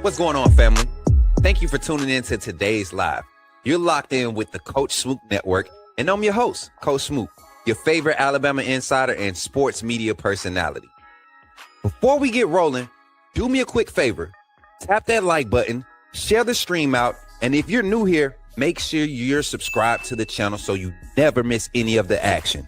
What's going on, family? Thank you for tuning in to today's live. You're locked in with the Coach Smook Network, and I'm your host, Coach Smook, your favorite Alabama insider and sports media personality. Before we get rolling, do me a quick favor. Tap that like button, share the stream out, and if you're new here, make sure you're subscribed to the channel so you never miss any of the action.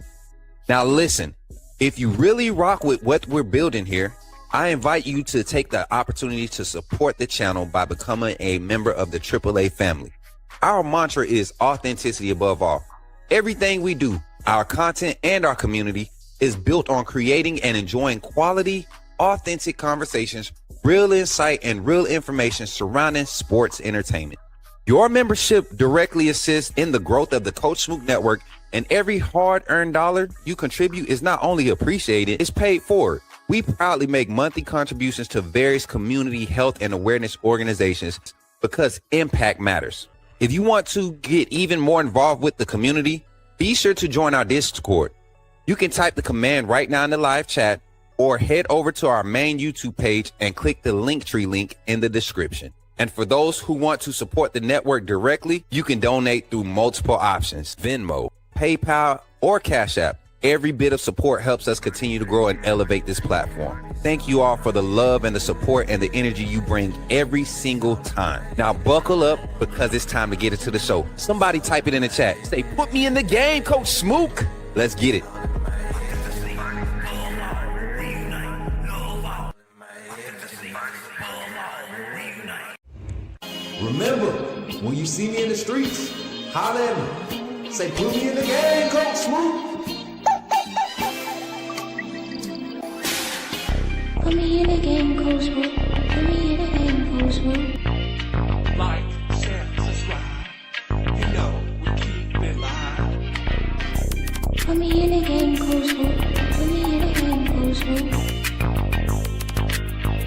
Now listen, if you really rock with what we're building here, I invite you to take the opportunity to support the channel by becoming a member of the AAA family. Our mantra is authenticity above all. Everything we do, our content and our community, is built on creating and enjoying quality, authentic conversations, real insight, and real information surrounding sports entertainment. Your membership directly assists in the growth of the Coach Smook Network, and every hard-earned dollar you contribute is not only appreciated, it's paid forward. We proudly make monthly contributions to various community health and awareness organizations because impact matters. If you want to get even more involved with the community, be sure to join our Discord. You can type the command right now in the live chat or head over to our main YouTube page and click the Linktree link in the description. And for those who want to support the network directly, you can donate through multiple options: Venmo, PayPal, or Cash App. Every bit of support helps us continue to grow and elevate this platform. Thank you all for the love and the support and the energy you bring every single time. Now buckle up because it's time to get into the show. Somebody type it in the chat. Say, put me in the game, Coach Smook. Let's get it. Remember, when you see me in the streets, holler at me. Say, put me in the game, Coach Smook. Put me in the game, Coach Smook. Put me in the game, Coach Smook. Like, share, subscribe. You know we keep it live. Put me in the game, Coach Smook. Put me in the game, Coach Smook.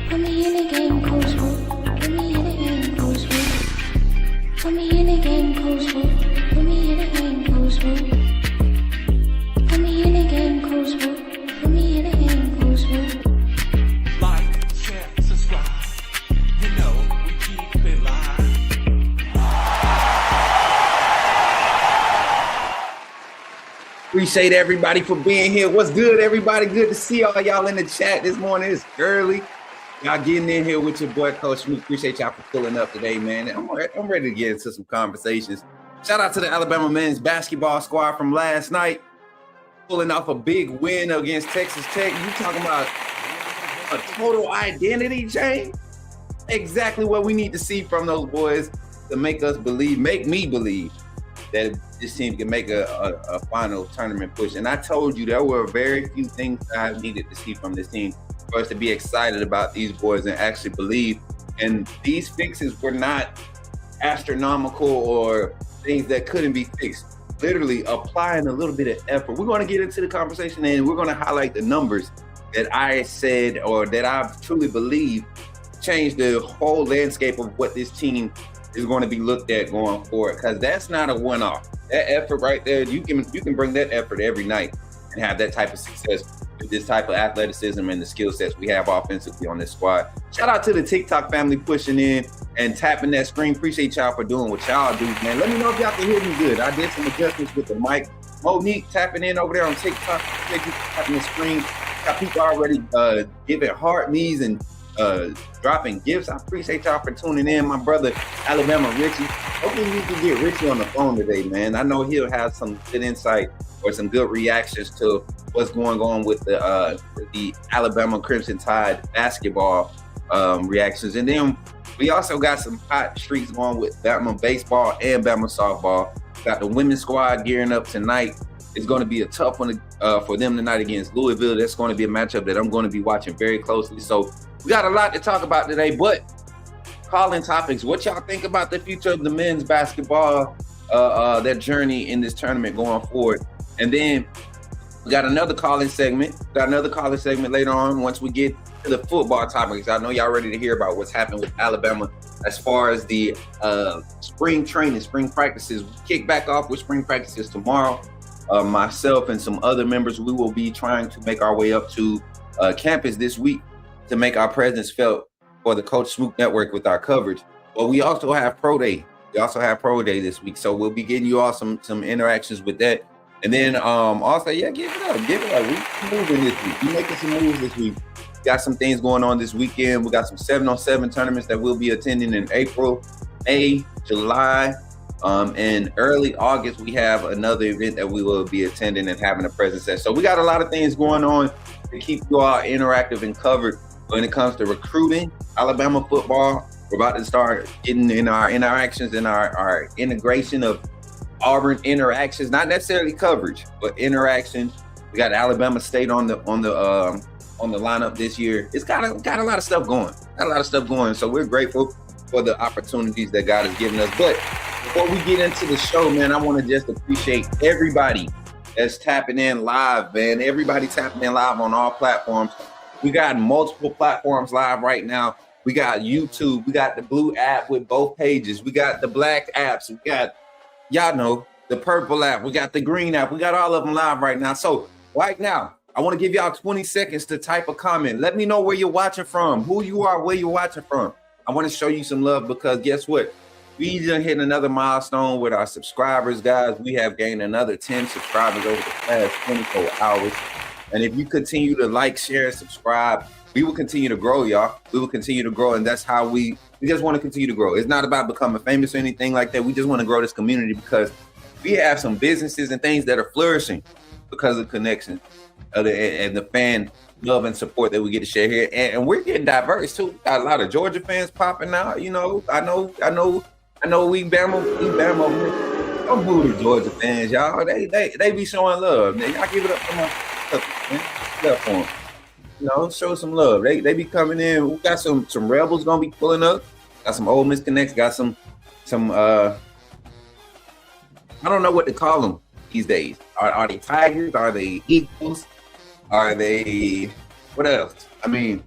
Put me in the game, Coach Smook. Put me in the game, Coach Smook. Put me in the game, Coach Smook. Put me in the game, Coach Smook. Put me in the game, Coach Smook. Put me in the game, Coach Smook. Like, share, subscribe. You know we keep it live. Appreciate everybody for being here. What's good, everybody? Good to see all y'all in the chat this morning. It's early. Y'all getting in here with your boy, Coach Smook. Appreciate y'all for pulling up today, man. I'm ready to get into some conversations. Shout out to the Alabama men's basketball squad from last night, pulling off a big win against Texas Tech. You talking about a total identity change? Exactly what we need to see from those boys to make us believe, make me believe that this team can make a final tournament push. And I told you there were very few things I needed to see from this team for us to be excited about these boys and actually believe. And these fixes were not astronomical or things that couldn't be fixed. Literally applying a little bit of effort. We're going to get into the conversation and we're going to highlight the numbers that I said or that I truly believe change the whole landscape of what this team is going to be looked at going forward. Because that's not a one-off. That effort right there, you can bring that effort every night and have that type of success with this type of athleticism and the skill sets we have offensively on this squad. Shout out to the TikTok family pushing in and tapping that screen. Appreciate y'all for doing what y'all do, man. Let me know if y'all can hear me good. I did some adjustments with the mic. Monique tapping in over there on TikTok. Thank you for tapping the screen. Got people already giving heart me's and dropping gifts. I appreciate y'all for tuning in. My brother, Alabama Richie. Hopefully we can get Richie on the phone today, man. I know he'll have some good insight or some good reactions to what's going on with the Alabama Crimson Tide basketball reactions. And then we also got some hot streaks going with Bama baseball and Bama softball. Got the women's squad gearing up tonight. It's going to be a tough one for them tonight against Louisville. That's going to be a matchup that I'm going to be watching very closely. So we got a lot to talk about today, but calling topics. What y'all think about the future of the men's basketball, their journey in this tournament going forward? And then we got another calling segment. Later on once we get to the football topics. I know y'all ready to hear about what's happened with Alabama as far as the spring training, spring practices. We kick back off with spring practices tomorrow. Myself and some other members, we will be trying to make our way up to campus this week to make our presence felt for the Coach Smook Network with our coverage. But we also have Pro Day. We also have Pro Day this week. So we'll be getting you all some interactions with that. And then also, yeah, give it up. We're moving this week. We're making some moves this week. We got some things going on this weekend. We got some 7-on-7 tournaments that we'll be attending in April, May, July. And early August, we have another event that we will be attending and having a presence at. So we got a lot of things going on to keep you all interactive and covered when it comes to recruiting, Alabama football. We're about to start getting in our interactions and our integration of Auburn interactions, not necessarily coverage, but interactions. We got Alabama State on the lineup this year. It's got a lot of stuff going. So we're grateful for the opportunities that God has given us. But before we get into the show, man, I want to just appreciate everybody that's tapping in live, man. Everybody tapping in live on all platforms. We got multiple platforms live right now. We got YouTube. We got the blue app with both pages. We got the black apps. We got, y'all know, the purple app. We got the green app. We got all of them live right now. So right now, I want to give y'all 20 seconds to type a comment. Let me know where you're watching from, who you are, where you're watching from. I want to show you some love because guess what? We just hit another milestone with our subscribers, guys. We have gained another 10 subscribers over the past 24 hours. And if you continue to like, share, subscribe, we will continue to grow, y'all. We will continue to grow, and that's how we just want to continue to grow. It's not about becoming famous or anything like that. We just want to grow this community because we have some businesses and things that are flourishing because of connections and the fan love and support that we get to share here. And we're getting diverse too. We got a lot of Georgia fans popping out. You know, I know we Bama over here. Don't boo the Georgia fans, y'all. They be showing love. Y'all give it up for my love for them. You know, show some love. They be coming in. We got some Rebels gonna be pulling up. Got some Ole Miss Connects. Got some I don't know what to call them these days. Are they Tigers? Are they Eagles? Are they what else? I mean,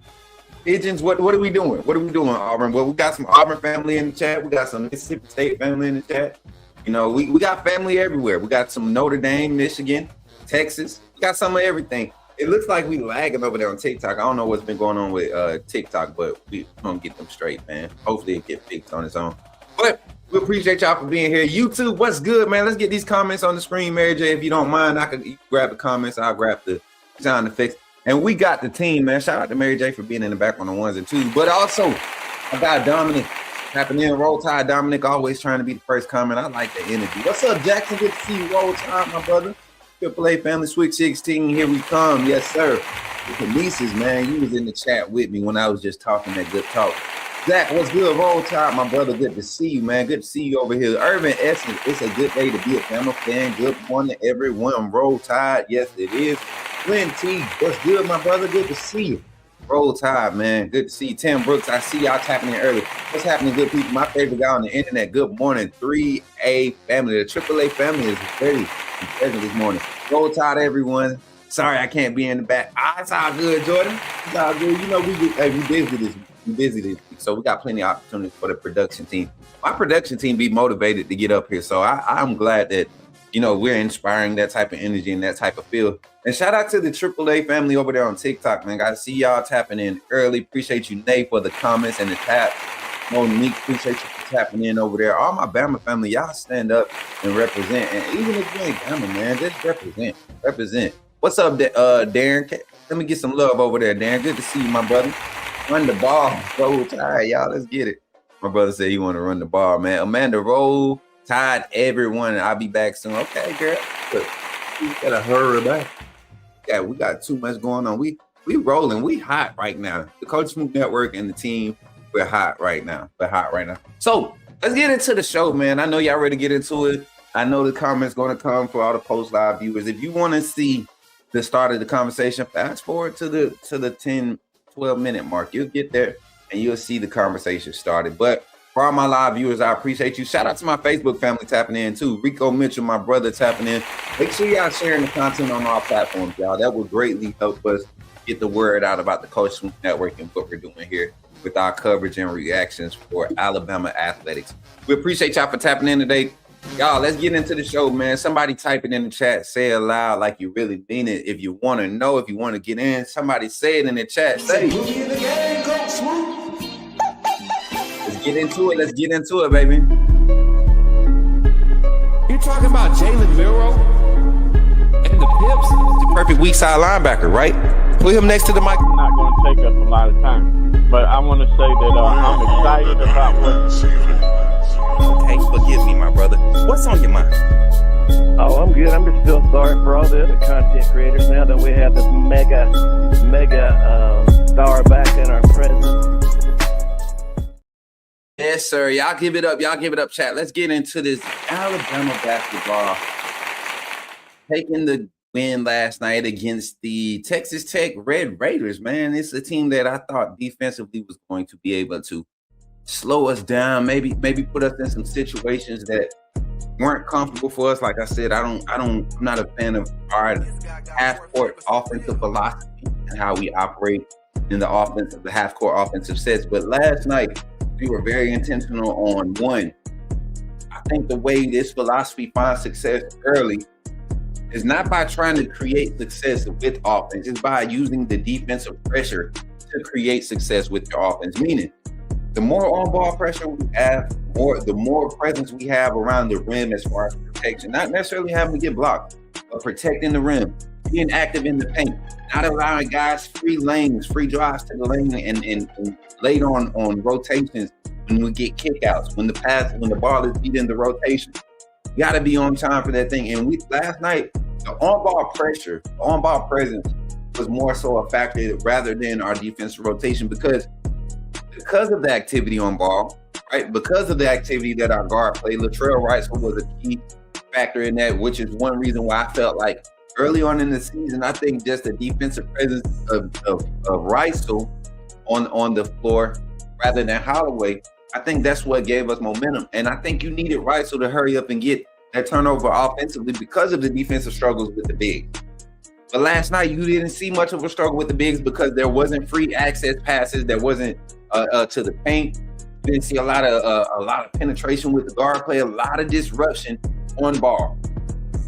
Pigeons. What are we doing? What are we doing, Auburn? Well, we got some Auburn family in the chat. We got some Mississippi State family in the chat. You know, we got family everywhere. We got some Notre Dame, Michigan, Texas. We got some of everything. It looks like we lagging over there on TikTok. I don't know what's been going on with TikTok, but we gonna get them straight, man. Hopefully it get fixed on its own. But we appreciate y'all for being here. YouTube, what's good, man? Let's get these comments on the screen, Mary J. If you don't mind, I could grab the comments. I'll grab the sound effects. And we got the team, man. Shout out to Mary J for being in the back on the ones and twos. But also, I got Dominic happening in Roll Tide. Dominic always trying to be the first comment. I like the energy. What's up, Jackson? Good to see you, Roll Tide, my brother. AAA Family Switch 16, here we come. Yes, sir. The nieces, man, you was in the chat with me when I was just talking that good talk. Zach, what's good? Roll Tide, my brother. Good to see you, man. Good to see you over here. Irvin Essence, it's a good day to be a Bama fan. Good morning, everyone. Roll Tide, yes, it is. Glenn T, what's good, my brother? Good to see you. Roll Tide, man. Good to see you. Tim Brooks, I see y'all tapping in early. What's happening, good people? My favorite guy on the internet. Good morning, 3A family. The AAA family is very present this morning. Roll Tide, everyone. Sorry I can't be in the back. It's all good, Jordan. It's all good. You know, we busy this week. We busy this week. So we got plenty of opportunities for the production team. My production team be motivated to get up here. So I'm glad that, you know, we're inspiring that type of energy and that type of feel. And shout out to the AAA family over there on TikTok, man. I see y'all tapping in early. Appreciate you, Nate, for the comments and the tap. Monique, appreciate you for tapping in over there. All my Bama family, y'all stand up and represent. And even if you ain't Bama, man, just represent. Represent. What's up, Darren? Let me get some love over there, Darren. Good to see you, my brother. Run the ball. Roll Tide, y'all. Let's get it. My brother said he want to run the ball, man. Amanda, Roll Tide, everyone. I'll be back soon. Okay, girl. Look, we gotta hurry back. Yeah, we got too much going on. We rolling. We hot right now. The Coach Smook Network and the team, we're hot right now. So let's get into the show, man. I know y'all ready to get into it. I know the comments going to come for all the post live viewers. If you want to see the start of the conversation, fast forward to the 10, 12 minute mark. You'll get there and you'll see the conversation started. But for all my live viewers, I appreciate you. Shout out to my Facebook family tapping in too. Rico Mitchell, my brother, tapping in. Make sure y'all sharing the content on our platforms, y'all. That will greatly help us get the word out about the Coach Smook Network and what we're doing here with our coverage and reactions for Alabama athletics. We appreciate y'all for tapping in today. Y'all, let's get into the show, man. Somebody type it in the chat. Say it loud like you really mean it. If you want to know, if you want to get in, somebody say it in the chat. Say Put me in the game, Coach Smook. Get into it. Let's get into it, baby. You're talking about Jalen Milroe and the Pips? The perfect weak side linebacker, right? Put him next to the mic. I'm not going to take up a lot of time, but I want to say that I'm excited about what. Okay, forgive me, my brother. What's on your mind? Oh, I'm good. I'm just still sorry for all the other content creators now that we have this mega star back in our presence. Yes, sir. Y'all give it up. Y'all give it up, chat. Let's get into this Alabama basketball. Taking the win last night against the Texas Tech Red Raiders, man. It's a team that I thought defensively was going to be able to slow us down, maybe put us in some situations that weren't comfortable for us. Like I said, I'm not a fan of our half-court offensive philosophy and how we operate in the half-court offensive sets. But last night, we were very intentional on one. I think the way this philosophy finds success early is not by trying to create success with offense. It's by using the defensive pressure to create success with your offense. Meaning, the more on-ball pressure we have, the more presence we have around the rim as far as protection. Not necessarily having to get blocked, but protecting the rim, being active in the paint, not allowing guys free lanes, free drives to the lane, and late on rotations when we get kickouts, when the ball is beat in the rotation. You got to be on time for that thing. And last night, the on-ball pressure, the on-ball presence was more so a factor rather than our defensive rotation because of the activity on ball, right? Because of the activity that our guard played, Latrell Wrightsell was a key factor in that, which is one reason why I felt like early on in the season, I think just the defensive presence of Wrightsell on the floor rather than Holloway, I think that's what gave us momentum. And I think you needed Wrightsell to hurry up and get that turnover offensively because of the defensive struggles with the bigs. But last night, you didn't see much of a struggle with the bigs because there wasn't free access passes. There wasn't to the paint. You didn't see a lot of penetration with the guard play, a lot of disruption on ball.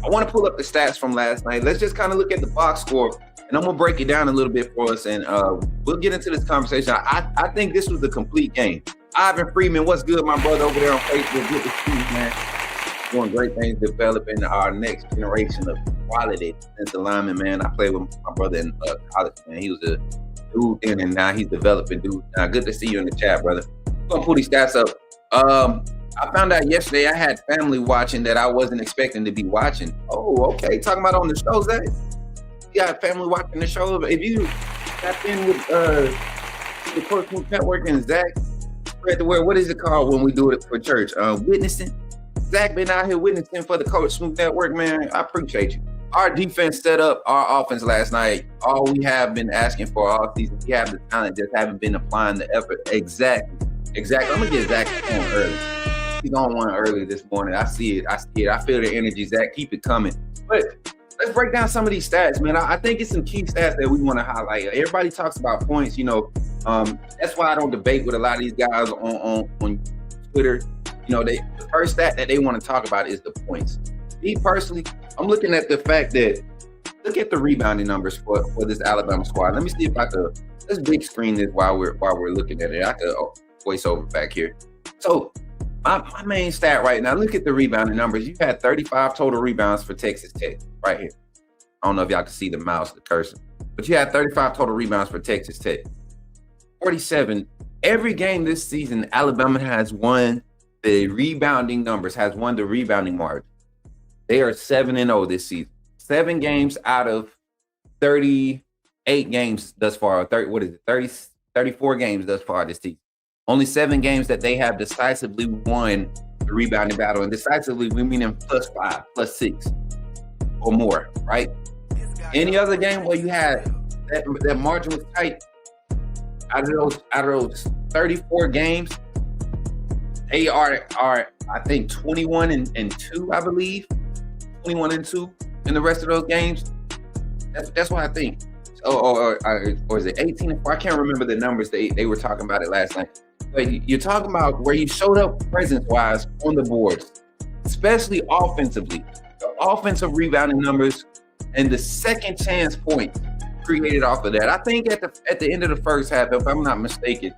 I want to pull up the stats from last night. Let's just kind of look at the box score, and I'm going to break it down a little bit for us, and we'll get into this conversation. I think this was a complete game. Ivan Freeman, what's good, my brother over there on Facebook? Good to see you, man. Doing great things, developing our next generation of quality defensive linemen, man. I played with my brother in college, man. He was a dude then, and now he's developing dude. Now, good to see you in the chat, brother. I'm going to pull these stats up. I found out yesterday I had family watching that I wasn't expecting to be watching. Oh, okay. Talking about on the show, Zach? You got family watching the show. If you tap in with the Coach Smook Network and Zach, spread the word. What is it called when we do it for church? Witnessing. Zach been out here witnessing for the Coach Smook Network, man. I appreciate you. Our defense set up our offense last night. All we have been asking for all season. We have the talent, just haven't been applying the effort. Exactly. I'm gonna get Zach on early. He's on one early this morning. I see it. I feel the energy, Zach. Keep it coming. But let's break down some of these stats, man. I think it's some key stats that we want to highlight. Everybody talks about points, that's why I don't debate with a lot of these guys on Twitter. The first stat that they want to talk about is the points. Me personally, I'm looking at the fact that look at the rebounding numbers for this Alabama squad. Let me see if I could let's big screen this while we're looking at it. I could voice over back here. So my main stat right now, look at the rebounding numbers. You had 35 total rebounds for Texas Tech right here. I don't know if y'all can see the mouse, the cursor, but you had 35 total rebounds for Texas Tech. 47. Every game this season, Alabama has won the rebounding numbers, has won the rebounding margin. They are 7-0 this season. 7 games out of 38 games thus far. 34 games thus far this season. Only 7 games that they have decisively won the rebounding battle. And decisively, we mean in +5, +6, or more, right? Any other game where you had that margin was tight, out of those 34 games, they are I think 21-2, I believe. 21-2 in the rest of those games. That's what I think. Or is it 18-4? I can't remember the numbers they were talking about it last night. But you're talking about where you showed up presence-wise on the boards, especially offensively. The offensive rebounding numbers and the second chance points created off of that. I think at the end of the first half, if I'm not mistaken,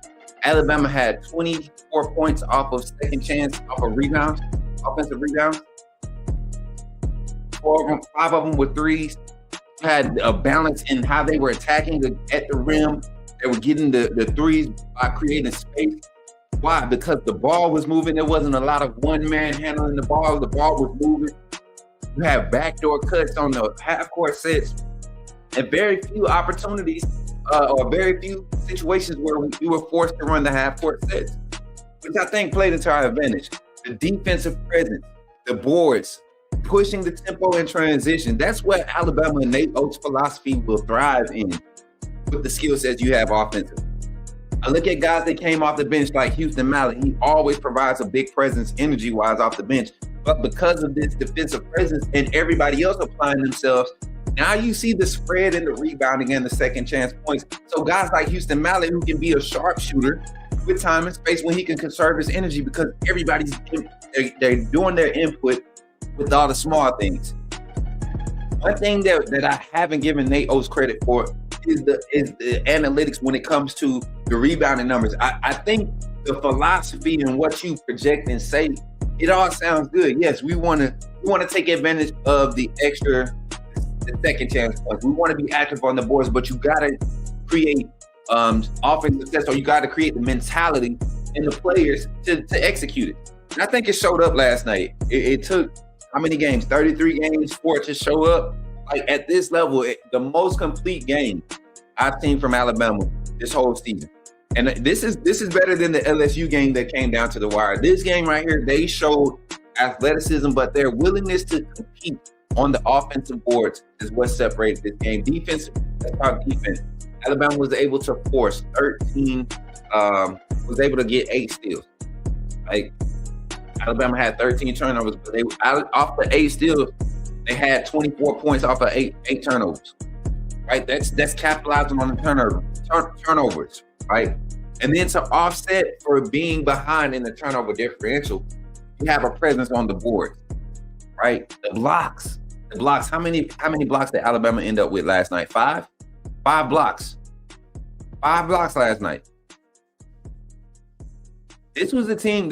Alabama had 24 points off of second chance, off of rebounds, offensive rebounds. 5 of them were threes. Had a balance in how they were attacking at the rim. They were getting the threes by creating space. Why? Because the ball was moving. There wasn't a lot of one man handling the ball. The ball was moving. You have backdoor cuts on the half-court sets, and very few opportunities or very few situations where we were forced to run the half-court sets, which I think played into our advantage. The defensive presence, the boards, pushing the tempo in transition. That's what Alabama and Nate Oates' philosophy will thrive in with the skill sets you have offensively. I look at guys that came off the bench like Houston Mallett. He always provides a big presence energy-wise off the bench. But because of this defensive presence and everybody else applying themselves, now you see the spread in the rebounding and the second chance points. So guys like Houston Mallett, who can be a sharpshooter with time and space when he can conserve his energy because they're doing their input with all the small things. One thing that I haven't given Nate Oates credit for is the analytics when it comes to the rebounding numbers. I think the philosophy and what you project and say, it all sounds good. Yes, we want to take advantage of the second chance points. We want to be active on the boards, but you got to create offensive success, or you got to create the mentality and the players to execute it. And I think it showed up last night. It took how many games? 33 games for it to show up. Like at this level, the most complete game I've seen from Alabama this whole season. And this is better than the LSU game that came down to the wire. This game right here, they showed athleticism, but their willingness to compete on the offensive boards is what separated this game. Defense, let's talk defense. Alabama was able to force 13, was able to get 8 steals. Like Alabama had 13 turnovers, but off the 8 steals, they had 24 points off of 8 turnovers. Right? That's capitalizing on the turnovers, right? And then to offset for being behind in the turnover differential, you have a presence on the board, right? The blocks. How many blocks did Alabama end up with last night? 5? 5 blocks. 5 blocks last night. This was a team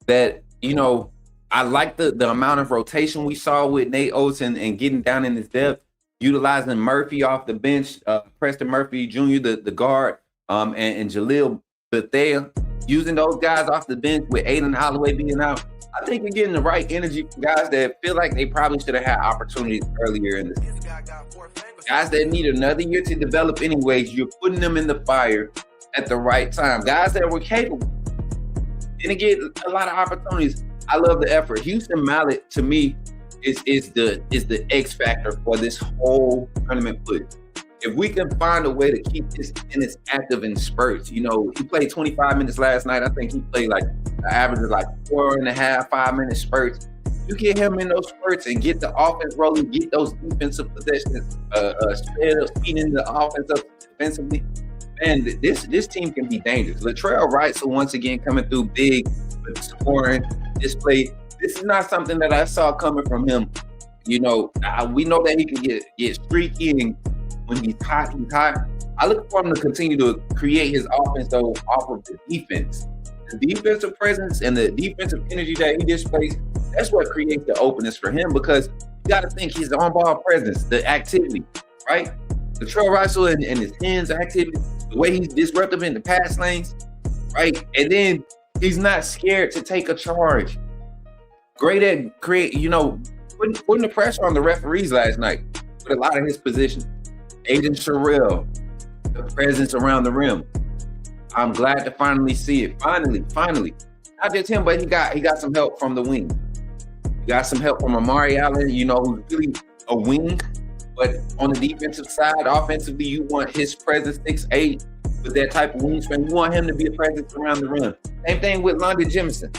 that, you know, I like the amount of rotation we saw with Nate Oates and getting down in his depth, utilizing Murphy off the bench, Preston Murphy Jr., the guard, and Jaleel Bethea, using those guys off the bench with Aiden Holloway being out. I think you're getting the right energy from guys that feel like they probably should have had opportunities earlier in the season. Guys that need another year to develop anyways, you're putting them in the fire at the right time. Guys that were capable. Didn't get a lot of opportunities. I love the effort. Houston Mallett, to me, is the X factor for this whole tournament push. If we can find a way to keep this tennis active in spurts, you know, he played 25 minutes last night. I think he played like an average of like 4.5, 5 minute spurts. You get him in those spurts and get the offense rolling, get those defensive possessions, speeding the offense up defensively. And this team can be dangerous. Latrell Wright, once again coming through big, scoring, display. This is not something that I saw coming from him. You know, we know that he can get streaky, and when he's hot, he's hot. I look for him to continue to create his offense, though, off of the defense. The defensive presence and the defensive energy that he displays, that's what creates the openness for him, because you got to think his on-ball presence, the activity, right? Latrell Russell and his hands activity, the way he's disruptive in the pass lanes, right? And then he's not scared to take a charge. Great at putting the pressure on the referees last night with a lot of his positions. Aiden Sherrill, the presence around the rim. I'm glad to finally see it. Finally. Not just him, but he got some help from the wing. He got some help from Amari Allen, you know, who's really a wing. But on the defensive side, offensively, you want his presence 6'8", with that type of wingspan. You want him to be a presence around the rim. Same thing with London Jemison.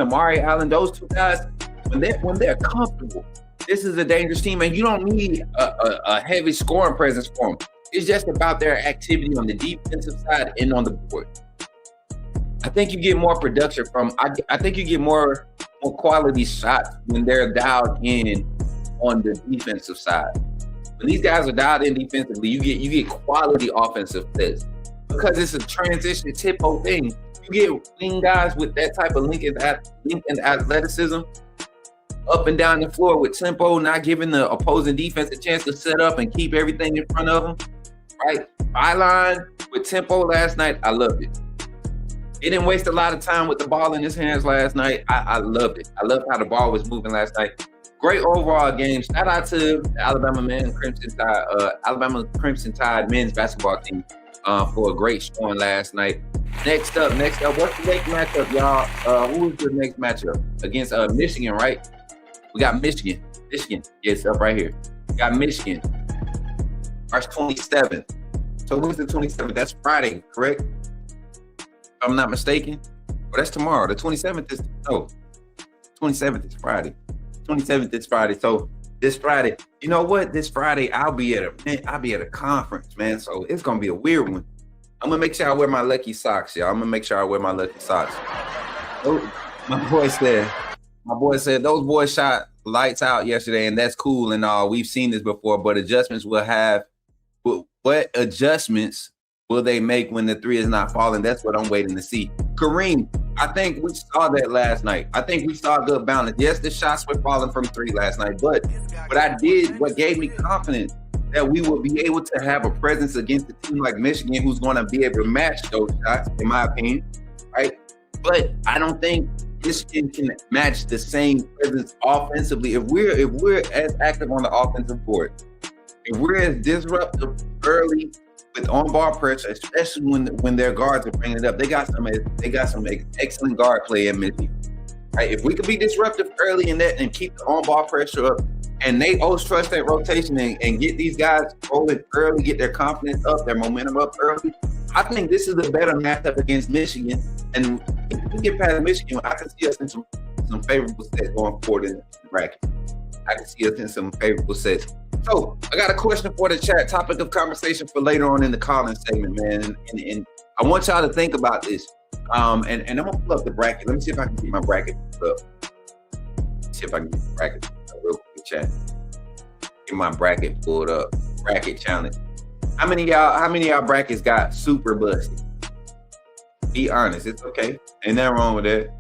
Amari Allen. Those two guys, when they're comfortable, this is a dangerous team, and you don't need a heavy scoring presence for them. It's just about their activity on the defensive side and on the board. I think you get more production from. I think you get more quality shots when they're dialed in on the defensive side. When these guys are dialed in defensively, you get quality offensive sets because it's a transition tempo thing. You get wing guys with that type of length and athleticism up and down the floor with tempo, not giving the opposing defense a chance to set up and keep everything in front of them. Right? Byline with tempo last night, I loved it. He didn't waste a lot of time with the ball in his hands last night. I loved it. I loved how the ball was moving last night. Great overall game. Shout out to the Alabama Crimson Tide men's basketball team for a great showing last night. Next up, what's the next matchup, y'all? Who is the next matchup? Against Michigan, right? We got Michigan. Yeah, it's up right here. We got Michigan. March 27th. So who's the 27th? That's Friday, correct? If I'm not mistaken. Well, that's tomorrow. The 27th is 27th is Friday. 27th is Friday. So this Friday, you know what? This Friday I'll be at a conference, man. So it's gonna be a weird one. I'm gonna make sure I wear my lucky socks, y'all. Oh, my boy said those boys shot lights out yesterday, and that's cool and all. We've seen this before, but adjustments will have. What adjustments will they make when the three is not falling? That's what I'm waiting to see. Kareem, I think we saw that last night. I think we saw a good balance. Yes, the shots were falling from three last night, but what gave me confidence that we will be able to have a presence against a team like Michigan who's going to be able to match those shots, in my opinion, right? But I don't think Michigan can match the same presence offensively. If we're as active on the offensive board, if we're as disruptive early with on-ball pressure, especially when their guards are bringing it up, they got some excellent guard play in Michigan. Right? If we could be disruptive early in that and keep the on-ball pressure up, and they always trust that rotation and get these guys rolling early, get their confidence up, their momentum up early, I think this is a better matchup against Michigan. And if we get past Michigan, I can see us in some favorable sets going forward in the bracket. I can see us in some favorable sets. So I got a question for the chat, topic of conversation for later on in the calling segment, man. And I want y'all to think about this. And I'm gonna pull up the bracket. Let me see if I can get my bracket pulled up. See if I can get the bracket real quick, chat. Get my bracket pulled up. Bracket challenge. How many of y'all brackets got super busted? Be honest, it's okay. Ain't nothing wrong with that.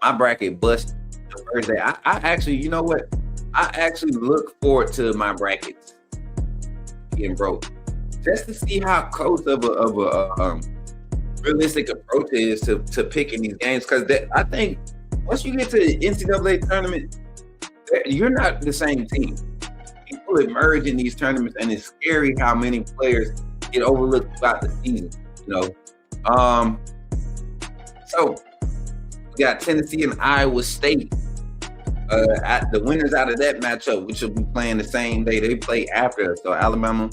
My bracket busted the first day. I actually, you know what? I actually look forward to my brackets getting broke, just to see how close of a realistic approach it is to picking these games. Because I think once you get to the NCAA tournament, you're not the same team. People emerge in these tournaments, and it's scary how many players get overlooked throughout the season. You know, so we got Tennessee and Iowa State. The winners out of that matchup, which will be playing the same day, they play after us. So Alabama,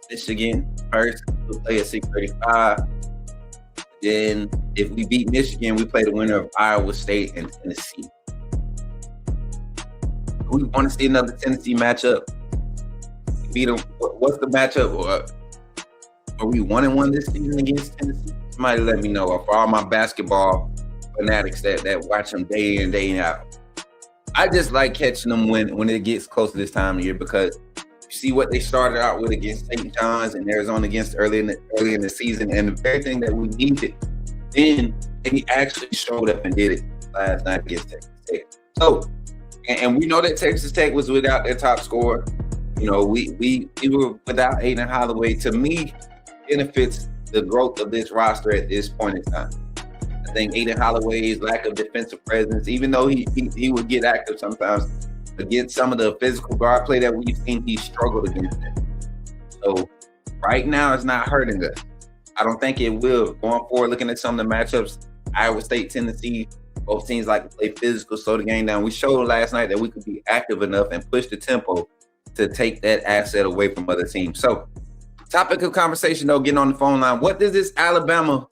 Michigan first, we'll play at 6:35. Then if we beat Michigan, we play the winner of Iowa State and Tennessee. We want to see another Tennessee matchup. Beat them. What's the matchup? Are we 1-1 this season against Tennessee? Somebody let me know. For all my basketball fanatics that watch them day in, day out. I just like catching them when it gets close to this time of year, because you see what they started out with against St. John's and Arizona against early in the season, and the very thing that we needed, then they actually showed up and did it last night against Texas Tech. So, and we know that Texas Tech was without their top scorer. You know, we were without Aiden Holloway. To me, benefits the growth of this roster at this point in time. I think Aiden Holloway's lack of defensive presence, even though he would get active sometimes, against some of the physical guard play that we've seen, he struggled against it. So right now, it's not hurting us. I don't think it will. Going forward, looking at some of the matchups, Iowa State, Tennessee, both teams like to play physical, slow the game down. We showed last night that we could be active enough and push the tempo to take that asset away from other teams. So topic of conversation, though, getting on the phone line. What does this Alabama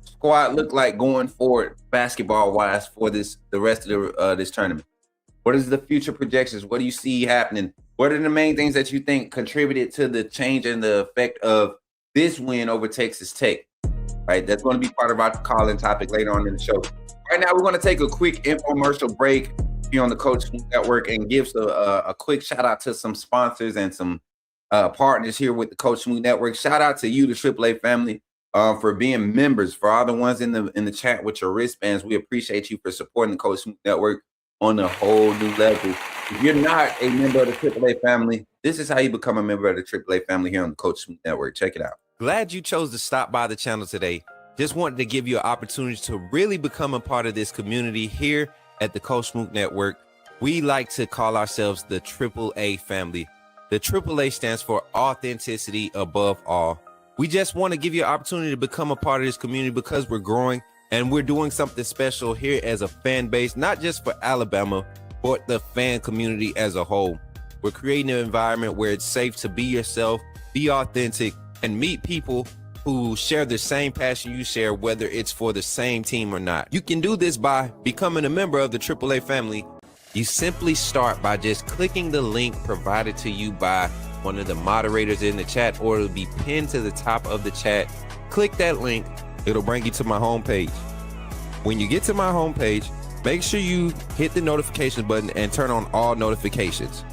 squad look like going forward, basketball-wise, for the rest of this tournament? What is the future projections? What do you see happening? What are the main things that you think contributed to the change and the effect of this win over Texas Tech? Right, that's going to be part of our call-in topic later on in the show. Right now, we're going to take a quick infomercial break. here on the Coach Smook Network and give a quick shout out to some sponsors and some partners here with the Coach Smook Network. Shout out to you, the AAA family, for being members. For all the ones in the chat with your wristbands, we appreciate you for supporting the Coach Smook Network on a whole new level. If you're not a member of the AAA family, this is how you become a member of the AAA family here on the Coach Smook Network. Check it out. Glad you chose to stop by the channel today. Just wanted to give you an opportunity to really become a part of this community here at the Coach Smook Network. We like to call ourselves the AAA family. The AAA stands for authenticity above all. We just want to give you an opportunity to become a part of this community because we're growing and we're doing something special here as a fan base, not just for Alabama, but the fan community as a whole. We're creating an environment where it's safe to be yourself, be authentic, and meet people who share the same passion you share, whether it's for the same team or not. You can do this by becoming a member of the AAA family. You simply start by just clicking the link provided to you by one of the moderators in the chat, or it'll be pinned to the top of the chat. Click that link. It'll bring you to my homepage. When you get to my homepage, make sure you hit the notification button and turn on all notifications.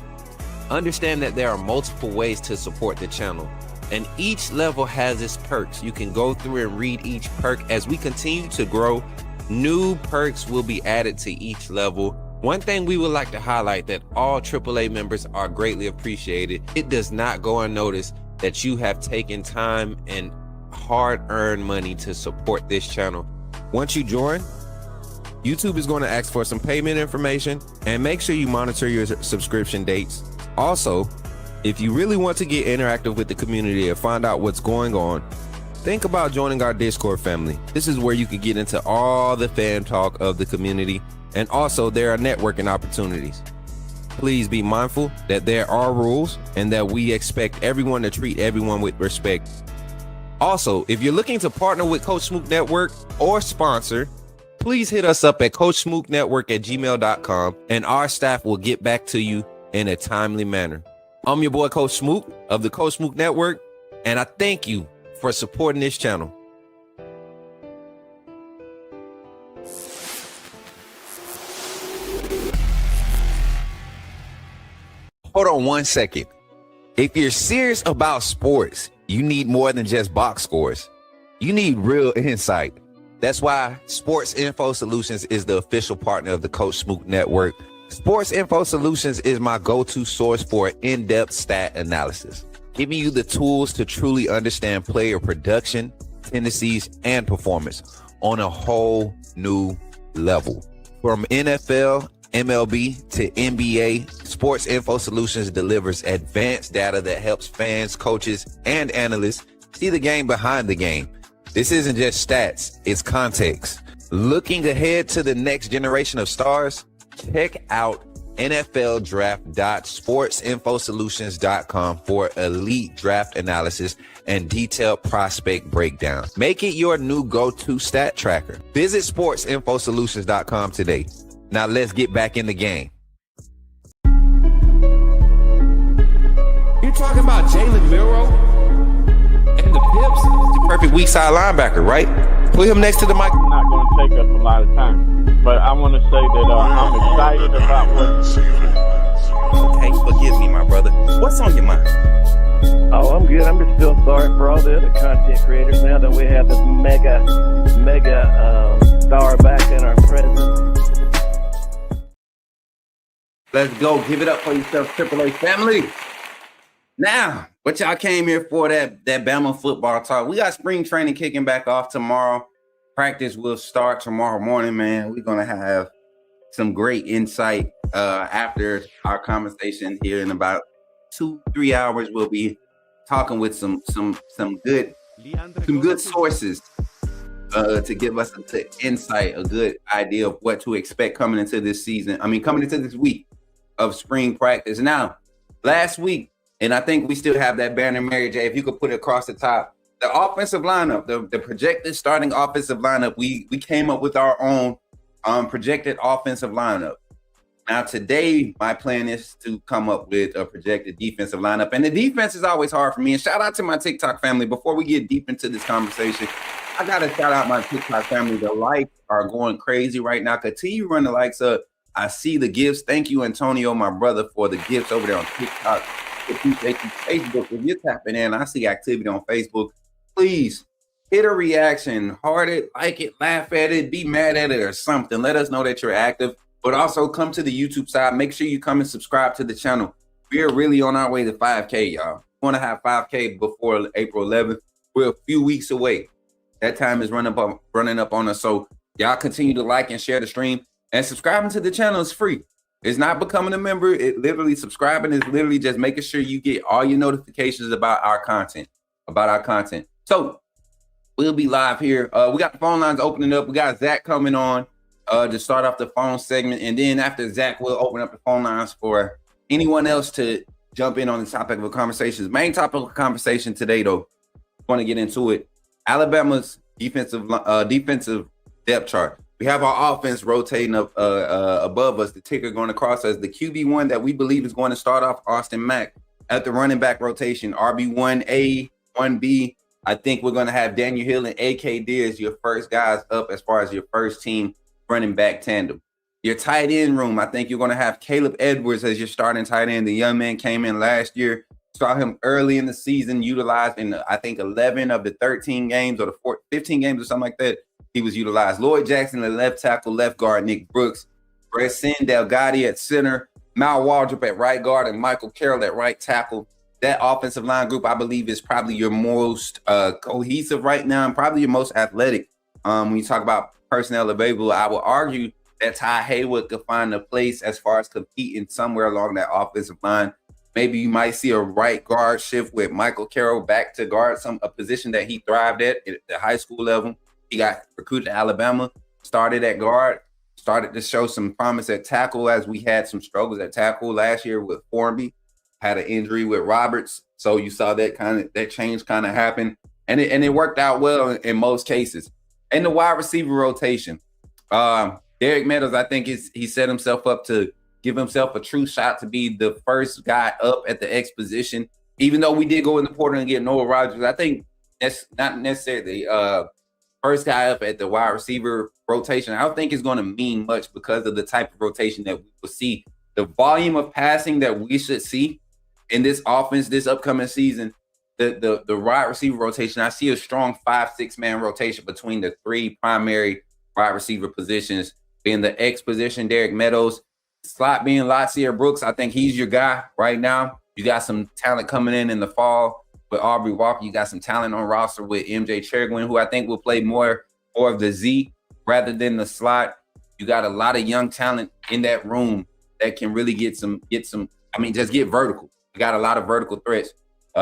Understand that there are multiple ways to support the channel, and each level has its perks. You can go through and read each perk. As we continue to grow, new perks will be added to each level. One thing we would like to highlight that all AAA members are greatly appreciated. It does not go unnoticed that you have taken time and hard-earned money to support this channel. Once you join, YouTube is going to ask for some payment information, and make sure you monitor your subscription dates. Also, if you really want to get interactive with the community and find out what's going on, think about joining our Discord family. This is where you can get into all the fan talk of the community, and also there are networking opportunities. Please be mindful that there are rules and that we expect everyone to treat everyone with respect. Also, if you're looking to partner with Coach Smook Network or sponsor, please hit us up at coachsmooknetwork@gmail.com, and our staff will get back to you in a timely manner. I'm your boy, Coach Smook of the Coach Smook Network, and I thank you for supporting this channel. Hold on one second. If you're serious about sports, you need more than just box scores. You need real insight. That's why Sports Info Solutions is the official partner of the Coach Smook Network. Sports Info Solutions is my go-to source for in-depth stat analysis, giving you the tools to truly understand player production, tendencies, and performance on a whole new level. From NFL, MLB to NBA, Sports Info Solutions delivers advanced data that helps fans, coaches, and analysts see the game behind the game. This isn't just stats, it's context. Looking ahead to the next generation of stars? Check out nfldraft.sportsinfosolutions.com for elite draft analysis and detailed prospect breakdown. Make it your new go-to stat tracker. Visit sportsinfosolutions.com today. Now let's get back in the game. You talking about Jalen Milroe and the Pips? The perfect weak side linebacker, right? Put him next to the mic. Not going to take up a lot of time, but I want to say that I'm excited about what. Okay, forgive me, my brother. What's on your mind? Oh, I'm good. I'm just still sorry for all the other content creators now that we have this mega star back in our presence. Let's go. Give it up for yourself, AAA family. Now, what y'all came here for, that Bama football talk. We got spring training kicking back off tomorrow. Practice will start tomorrow morning, man. We're going to have some great insight after our conversation here in about 2-3 hours. We'll be talking with some good sources to give us an insight, a good idea of what to expect coming into this season. Coming into this week of spring practice. Now, last week, and I think we still have that banner, Mary J, if you could put it across the top, the offensive lineup, the projected starting offensive lineup, we came up with our own projected offensive lineup. Now, today, my plan is to come up with a projected defensive lineup. And the defense is always hard for me. And shout out to my TikTok family. Before we get deep into this conversation, I got to shout out my TikTok family. The likes are going crazy right now. Continue running the likes up. I see the gifts. Thank you, Antonio, my brother, for the gifts over there on TikTok. Appreciate you. Facebook, if you're tapping in, I see activity on Facebook. Please hit a reaction, heart it, like it, laugh at it, be mad at it or something. Let us know that you're active. But also come to the YouTube side. Make sure you come and subscribe to the channel. We're really on our way to 5K, y'all. We want to have 5K before April 11th. We're a few weeks away. That time is running up on us. So y'all continue to like and share the stream. And subscribing to the channel is free. It's not becoming a member. It literally subscribing is literally just making sure you get all your notifications about our content. So we'll be live here. We got the phone lines opening up. We got Zach coming on to start off the phone segment. And then after Zach, we'll open up the phone lines for anyone else to jump in on the topic of the conversation. The main topic of the conversation today, though, I want to get into it. Alabama's defensive depth chart. We have our offense rotating up above us. The ticker going across as the QB1 that we believe is going to start off Austin Mack at the running back rotation. RB1A, 1B. I think we're going to have Daniel Hill and AK D as your first guys up as far as your first team running back tandem. Your tight end room, I think you're going to have Caleb Edwards as your starting tight end. The young man came in last year. Saw him early in the season, utilized in, I think, 11 of the 13 games or the 15 games or something like that. He was utilized. Lloyd Jackson at left tackle, left guard, Nick Brooks, Bresson Delgatti at center, Mal Waldrop at right guard, and Michael Carroll at right tackle. That offensive line group, I believe, is probably your most cohesive right now and probably your most athletic. When you talk about personnel available, I would argue that Ty Haywood could find a place as far as competing somewhere along that offensive line. Maybe you might see a right guard shift with Michael Carroll back to guard a position that he thrived at the high school level. He got recruited to Alabama, started at guard, started to show some promise at tackle as we had some struggles at tackle last year with Formby, had an injury with Roberts. So you saw that change kind of happen. And it worked out well in most cases. And the wide receiver rotation. Derek Meadows, I think he set himself up to give himself a true shot to be the first guy up at the X position. Even though we did go in the portal and get Noah Rogers, I think that's not necessarily first guy up at the wide receiver rotation. I don't think it's going to mean much because of the type of rotation that we will see. The volume of passing that we should see in this offense this upcoming season, the wide receiver rotation, I see a strong 5-6 man rotation between the three primary wide receiver positions, being the X position, Derek Meadows, slot being Latsier Brooks. I think he's your guy right now. You got some talent coming in the fall with Aubrey Walker. You got some talent on roster with MJ Chergwin, who I think will play more of the Z rather than the slot. You got a lot of young talent in that room that can really just get vertical. You got a lot of vertical threats.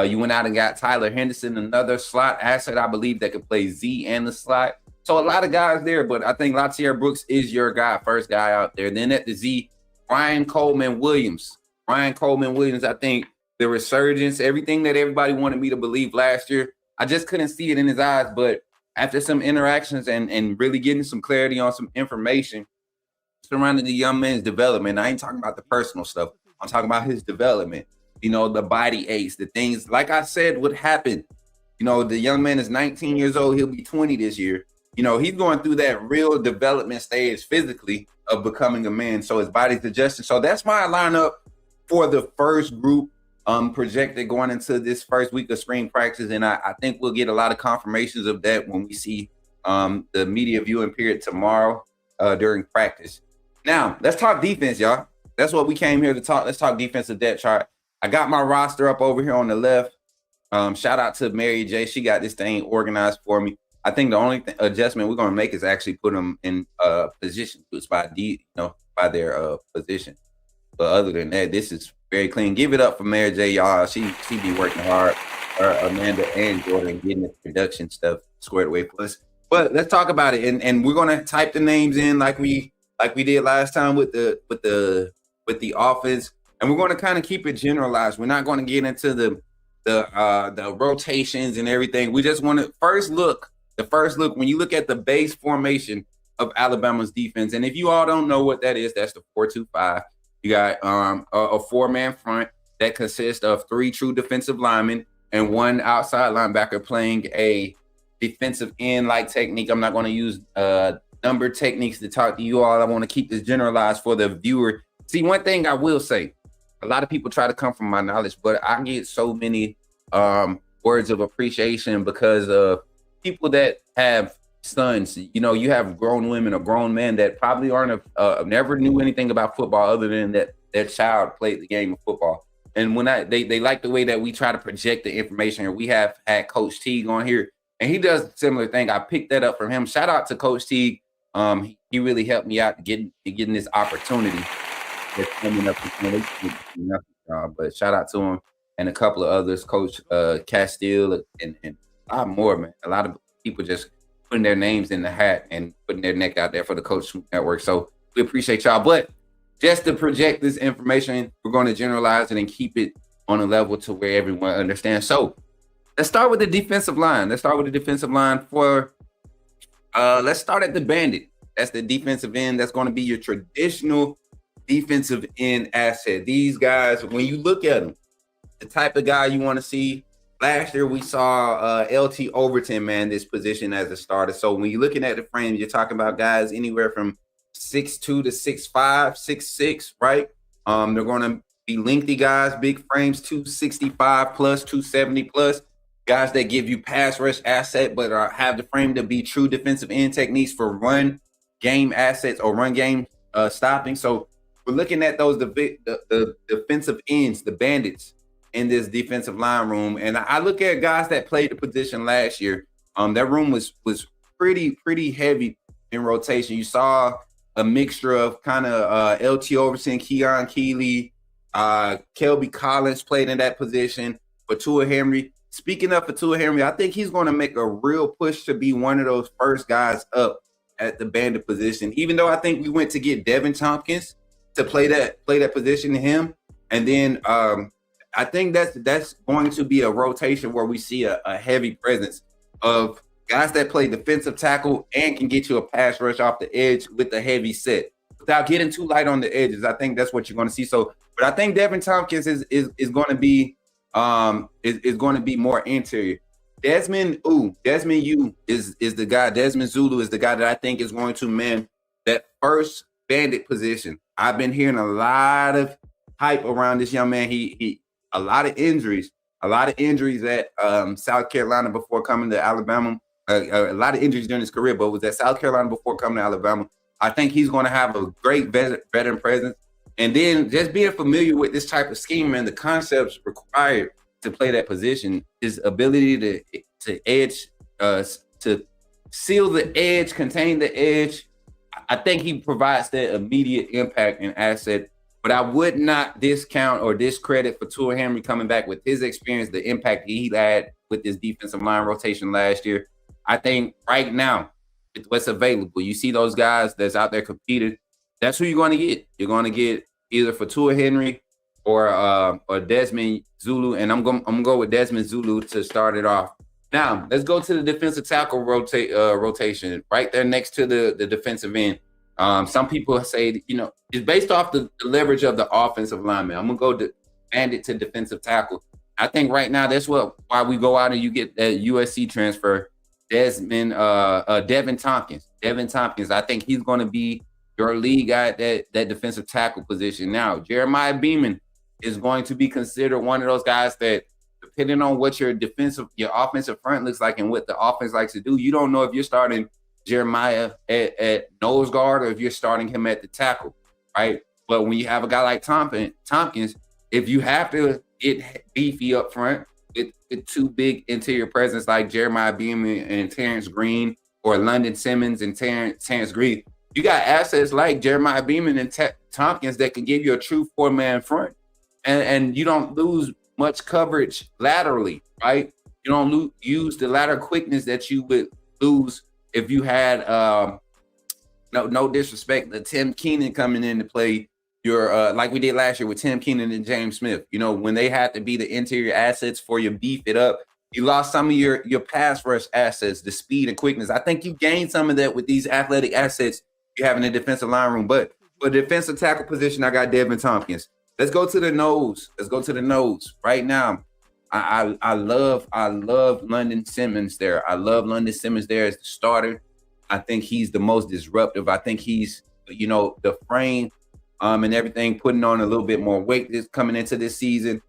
You went out and got Tyler Henderson, another slot asset, I believe, that could play Z and the slot. So a lot of guys there, but I think Latsier Brooks is your guy, first guy out there. Then at the Z, Ryan Coleman Williams, I think the resurgence, everything that everybody wanted me to believe last year, I just couldn't see it in his eyes. But after some interactions and really getting some clarity on some information surrounding the young man's development, I ain't talking about the personal stuff. I'm talking about his development, the body aches, the things, like I said, would happen. The young man is 19 years old. He'll be 20 this year. He's going through that real development stage physically of becoming a man. So his body's adjusting. So that's my lineup for the first group projected going into this first week of spring practice. And I think we'll get a lot of confirmations of that when we see the media viewing period tomorrow during practice. Now, let's talk defense, y'all. That's what we came here to talk. Let's talk defensive depth chart. I got my roster up over here on the left. Shout out to Mary J. She got this thing organized for me. I think the only adjustment we're going to make is actually put them in position by their position. But other than that, this is very clean. Give it up for Mary J, y'all. She be working hard. Amanda and Jordan getting the production stuff squared away for us. But let's talk about it, and we're going to type the names in like we did last time with the offense, and we're going to kind of keep it generalized. We're not going to get into the rotations and everything. We just want to first look when you look at the base formation of Alabama's defense. And if you all don't know what that is, that's the 4-2-5. You got a four-man front that consists of 3 true defensive linemen and 1 outside linebacker playing a defensive end-like technique. I'm not going to use number techniques to talk to you all. I want to keep this generalized for the viewer. See, one thing I will say, a lot of people try to come from my knowledge, but I get so many words of appreciation because of people that have sons. You know, you have grown women or grown men that probably aren't never knew anything about football other than that their child played the game of football. And when they like the way that we try to project the information here. We have had Coach Teague on here, and he does a similar thing. I picked that up from him. Shout out to Coach Teague. He really helped me out getting this opportunity that's coming up. But shout out to him and a couple of others, Coach Castile and a lot more, man. A lot of people just putting their names in the hat and putting their neck out there for the Coach Network. So we appreciate y'all. But just to project this information, we're going to generalize it and keep it on a level to where everyone understands. So let's start with the defensive line. Let's start at the Bandit. That's the defensive end. That's going to be your traditional defensive end asset. These guys, when you look at them, the type of guy you want to see. Last year, we saw LT Overton man this position as a starter. So when you're looking at the frame, you're talking about guys anywhere from 6'2" to 6'5", 6'6", right? They're going to be lengthy guys, big frames, 265 plus, 270 plus. Guys that give you pass rush asset, but have the frame to be true defensive end techniques for run game assets or run game stopping. So we're looking at those the defensive ends, the bandits in this defensive line room. And I look at guys that played the position last year. That room was pretty heavy in rotation. You saw a mixture of kind of LT Overton, Keon Keeley, Kelby Collins played in that position. Fatua Henry. Speaking of Fatua Henry, I think he's going to make a real push to be one of those first guys up at the bandit position. Even though I think we went to get Devin Tompkins to play that position to him, and then I think that's going to be a rotation where we see a heavy presence of guys that play defensive tackle and can get you a pass rush off the edge with a heavy set without getting too light on the edges. I think that's what you're going to see. So, but I think Devin Tompkins is going to be is going to be more interior. Desmond U is the guy. Desmond Zulu is the guy that I think is going to man that first bandit position. I've been hearing a lot of hype around this young man. He a lot of injuries at South Carolina before coming to Alabama. A lot of injuries during his career, but was at South Carolina before coming to Alabama. I think he's going to have a great veteran presence. And then just being familiar with this type of scheme and the concepts required to play that position, his ability to edge, to seal the edge, contain the edge. I think he provides that immediate impact and asset. But I would not discount or discredit Fatua Henry coming back with his experience, the impact he had with his defensive line rotation last year. I think right now, it's what's available. You see those guys that's out there competing. That's who you're going to get. You're going to get either Fatua Henry or Desmond Zulu, and I'm going to go with Desmond Zulu to start it off. Now, let's go to the defensive tackle rotation right there next to the defensive end. Some people say, it's based off the leverage of the offensive lineman. I'm going to go bandit to defensive tackle. I think right now that's why we go out and you get that USC transfer, Devin Tompkins. Devin Tompkins, I think he's going to be your lead guy at that defensive tackle position. Now, Jeremiah Beeman is going to be considered one of those guys that, depending on what your offensive front looks like and what the offense likes to do, you don't know if you're starting Jeremiah at nose guard or if you're starting him at the tackle, right? But when you have a guy like Tompkins, if you have to get beefy up front with two big interior presence like Jeremiah Beeman and Terrence Green, or London Simmons and Terrence Green, you got assets like Jeremiah Beeman and Tompkins that can give you a true four-man front. And you don't lose much coverage laterally, right? You don't use the lateral quickness that you would lose if you had, no disrespect, the Tim Keenan coming in to play your, like we did last year with Tim Keenan and James Smith. When they had to be the interior assets for you, beef it up, you lost some of your pass rush assets, the speed and quickness. I think you gained some of that with these athletic assets you have in the defensive line room. But for the defensive tackle position, I got Devin Tompkins. Let's go to the nose. Right now. I love London Simmons there. I love London Simmons there as the starter. I think he's the most disruptive. I think he's, the frame and everything, putting on a little bit more weight this coming into this season,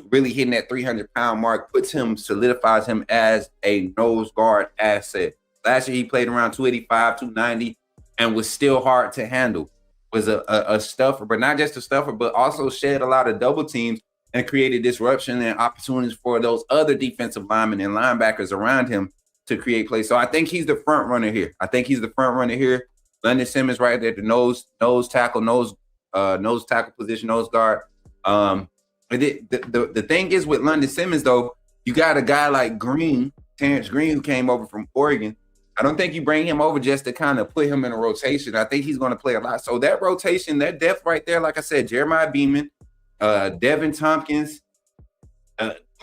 really hitting that 300-pound mark, solidifies him as a nose guard asset. Last year, he played around 285, 290, and was still hard to handle. Was a stuffer, but not just a stuffer, but also shed a lot of double teams and created disruption and opportunities for those other defensive linemen and linebackers around him to create plays. So I think he's the front runner here. London Simmons right there, the nose tackle position, nose guard. The thing is with London Simmons, though, you got a guy like Terrence Green, who came over from Oregon. I don't think you bring him over just to kind of put him in a rotation. I think he's going to play a lot. So that rotation, that depth right there, like I said, Jeremiah Beeman, Devin Tompkins,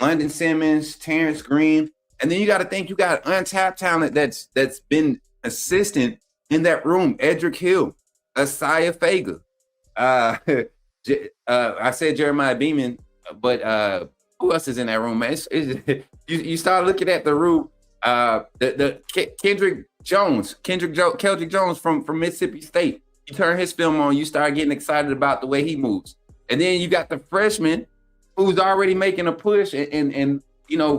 London Simmons, Terrence Green, and then you got to think you got untapped talent that's been assistant in that room. Edric Hill, Asaya Fager. I said Jeremiah Beeman, but who else is in that room, man? You start looking at the room. The Kendrick Jones from Mississippi State. You turn his film on, you start getting excited about the way he moves. And then you got the freshman who's already making a push and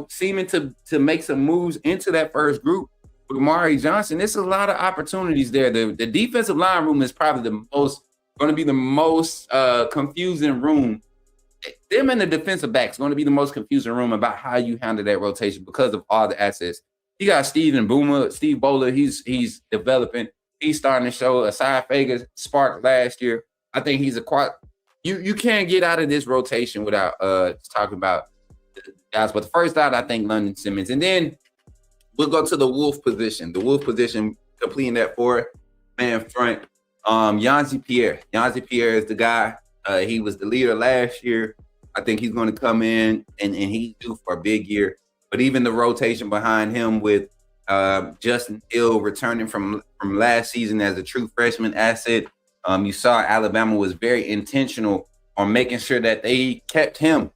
seeming to make some moves into that first group with Mari Johnson. There's a lot of opportunities there. The defensive line room is probably going to be the most confusing room. Them and the defensive backs going to be the most confusing room about how you handle that rotation because of all the assets. You got Steve Bowler, he's developing. He's starting to show. Asaya Fager sparked last year. I think he's you can't get out of this rotation without talking about the guys. But the first out, I think London Simmons. And then we'll go to the Wolf position. The Wolf position, completing that 4-man front. Yanzi Pierre. Yanzi Pierre is the guy. He was the leader last year. I think he's going to come in and he's due for a big year. But even the rotation behind him with Justin Hill returning from last season as a true freshman asset, you saw Alabama was very intentional on making sure that they kept him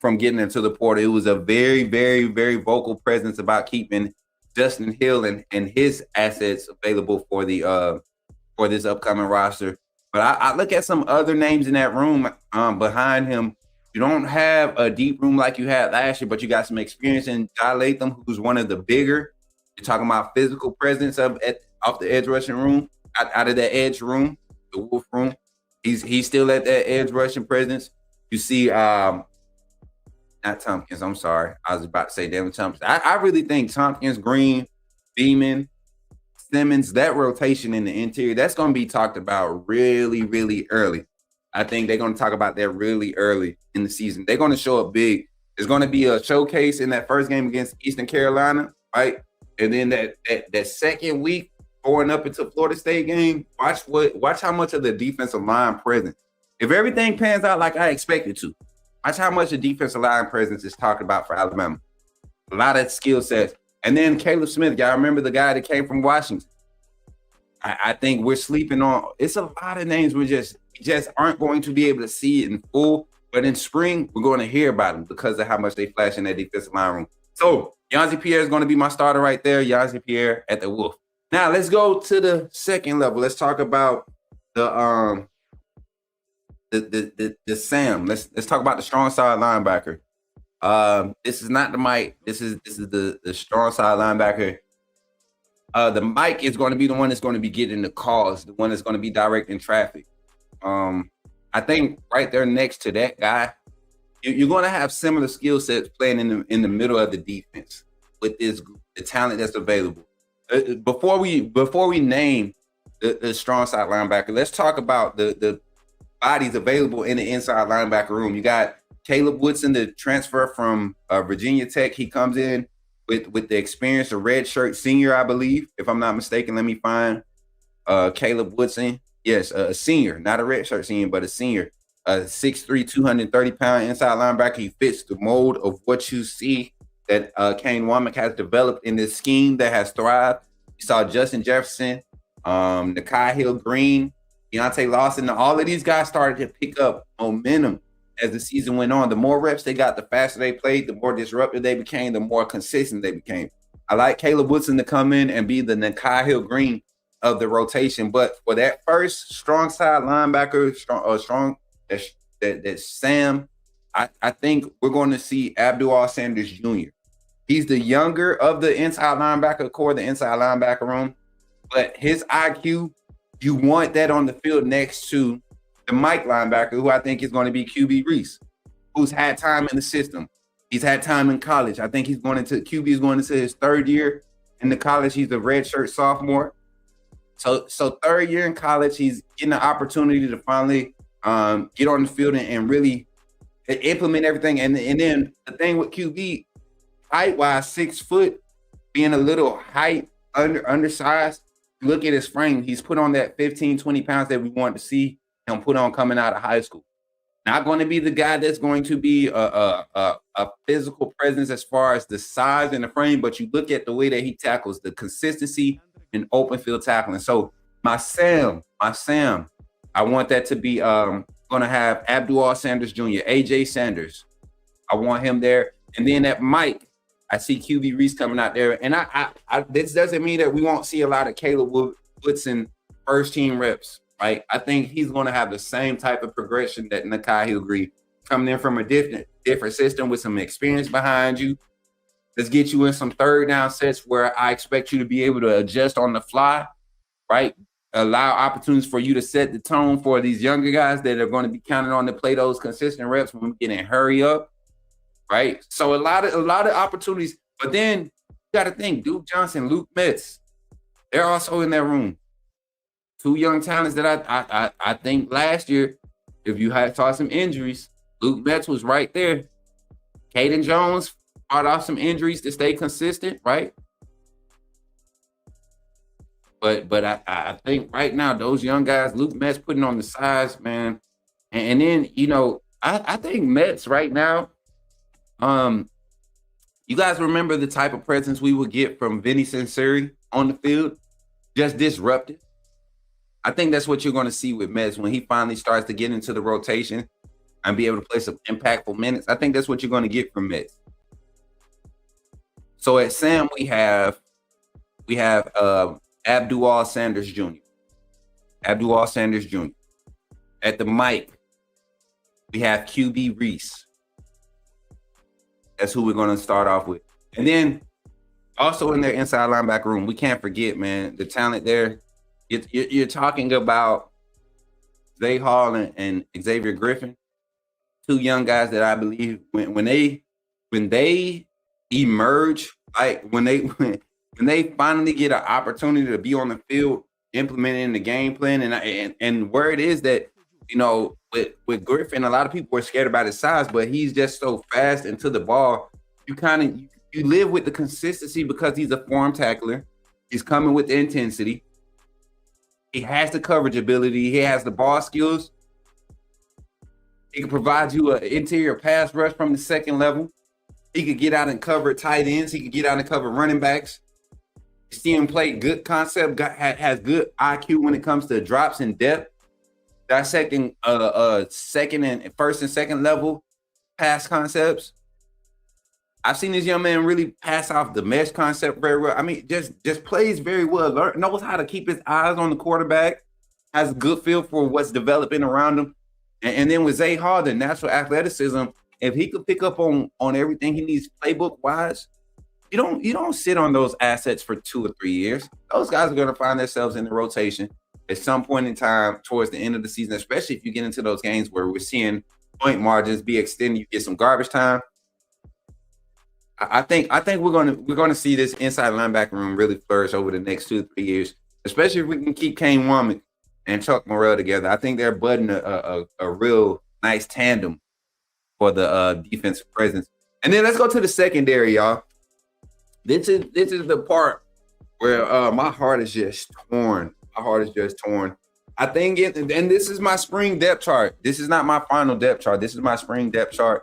from getting into the portal. It was a very, very, very vocal presence about keeping Justin Hill and his assets available for the for this upcoming roster. But I look at some other names in that room behind him. You don't have a deep room like you had last year, but you got some experience in Jai Latham, who's one of the bigger. You're talking about physical presence off the edge rushing room, out of that edge room, the Wolf room. He's still at that edge rushing presence. You see, not Tompkins. I'm sorry, I was about to say Devin Tompkins. I really think Tompkins, Green, Beeman, Simmons, that rotation in the interior, that's going to be talked about really, really early. I think they're going to talk about that really early in the season. They're going to show up big. There's going to be a showcase in that first game against Eastern Carolina, right? And then that second week going up into Florida State game, watch how much of the defensive line presence. If everything pans out like I expect it to, watch how much the defensive line presence is talked about for Alabama. A lot of skill sets. And then Caleb Smith, y'all remember the guy that came from Washington? I think we're sleeping on. It's a lot of names we just aren't going to be able to see it in full. But in spring, we're going to hear about them because of how much they flash in that defensive line room. So Yanzi Pierre is going to be my starter right there. Yanzi Pierre at the Wolf. Now let's go to the second level. Let's talk about the Sam. Let's talk about the strong side linebacker. This is not the Mike. This is the strong side linebacker. The Mike is going to be the one that's going to be getting the calls, the one that's going to be directing traffic. I think right there next to that guy, you're going to have similar skill sets playing in the middle of the defense with the talent that's available. Before we name the strong side linebacker, let's talk about the bodies available in the inside linebacker room. You got Caleb Woodson, the transfer from Virginia Tech. He comes in with the experience, a red shirt senior, I believe, if I'm not mistaken. Let me find Caleb Woodson. Yes, a senior, not a red shirt senior, but a senior. 6'3", 230-pound inside linebacker. He fits the mold of what you see that Kane Womack has developed in this scheme that has thrived. You saw Justin Jefferson, Nakai Hill Green, Deontay Lawson. All of these guys started to pick up momentum as the season went on. The more reps they got, the faster they played, the more disruptive they became, the more consistent they became. I like Caleb Woodson to come in and be the Nakai Hill Green of the rotation. But for that first strong side linebacker, that Sam, I think we're going to see Abdul Sanders Jr. He's the younger of the inside linebacker core, the inside linebacker room. But his IQ, you want that on the field next to the Mike linebacker, who I think is going to be QB Reese, who's had time in the system. He's had time in college. I think QB is going into his third year in the college. He's a redshirt sophomore. So third year in college, he's getting the opportunity to finally get on the field and really implement everything. And then the thing with QB, height-wise, 6 foot, being a little undersized, look at his frame. He's put on that 15, 20 pounds that we want to see him put on coming out of high school. Not going to be the guy that's going to be a physical presence as far as the size and the frame, but you look at the way that he tackles, the consistency in open field tackling. So my Sam, I want that to be going to have Abdul Sanders Jr., AJ Sanders. I want him there. And then at Mike, I see QB Reese coming out there. And I this doesn't mean that we won't see a lot of Caleb Woodson first team reps. Right, I think he's going to have the same type of progression that Nakai Hill Green, coming in from a different system with some experience behind you. Let's get you in some third down sets where I expect you to be able to adjust on the fly, right? Allow opportunities for you to set the tone for these younger guys that are going to be counting on to play those consistent reps when we get in hurry up, right? So a lot of opportunities. But then you got to think, Duke Johnson, Luke Metz, they're also in that room. 2 young talents that I think last year, if you had saw some injuries, Luke Metz was right there. Caden Jones fought off some injuries to stay consistent, right? But I think right now, those young guys, Luke Metz putting on the size, man. And then, I think Metz right now, you guys remember the type of presence we would get from Vinny Sensori on the field? Just disruptive. I think that's what you're going to see with Metz when he finally starts to get into the rotation and be able to play some impactful minutes. I think that's what you're going to get from Metz. So at Sam, we have Abdul Sanders Jr. Abdul Sanders Jr. At the Mike, we have QB Reese. That's who we're going to start off with. And then also in their inside linebacker room, we can't forget, man, the talent there. You're talking about Zay Hall and Xavier Griffin, 2 young guys that I believe when they emerge, like when they finally get an opportunity to be on the field, implementing the game plan, and where it is that with Griffin, a lot of people are scared about his size, but he's just so fast and to the ball. You live with the consistency because he's a form tackler. He's coming with the intensity. He has the coverage ability. He has the ball skills. He can provide you an interior pass rush from the second level. He could get out and cover tight ends. He could get out and cover running backs. You see him play good concept, has good IQ when it comes to drops and depth. Dissecting second and first and second level pass concepts. I've seen this young man really pass off the mesh concept very well. I mean, just plays very well. Knows how to keep his eyes on the quarterback. Has a good feel for what's developing around him. And then with Zay Hall, the natural athleticism, if he could pick up on everything he needs playbook wise, you don't sit on those assets for 2 or 3 years. Those guys are going to find themselves in the rotation at some point in time towards the end of the season, especially if you get into those games where we're seeing point margins be extended. You get some garbage time. I think we're gonna see this inside linebacker room really flourish over the next 2 to 3 years, especially if we can keep Kane Womack and Chuck Morrell together. I think they're budding a real nice tandem for the defensive presence. And then let's go to the secondary, y'all. This is the part where my heart is just torn. My heart is just torn. I think and this is my spring depth chart. This is not my final depth chart. This is my spring depth chart.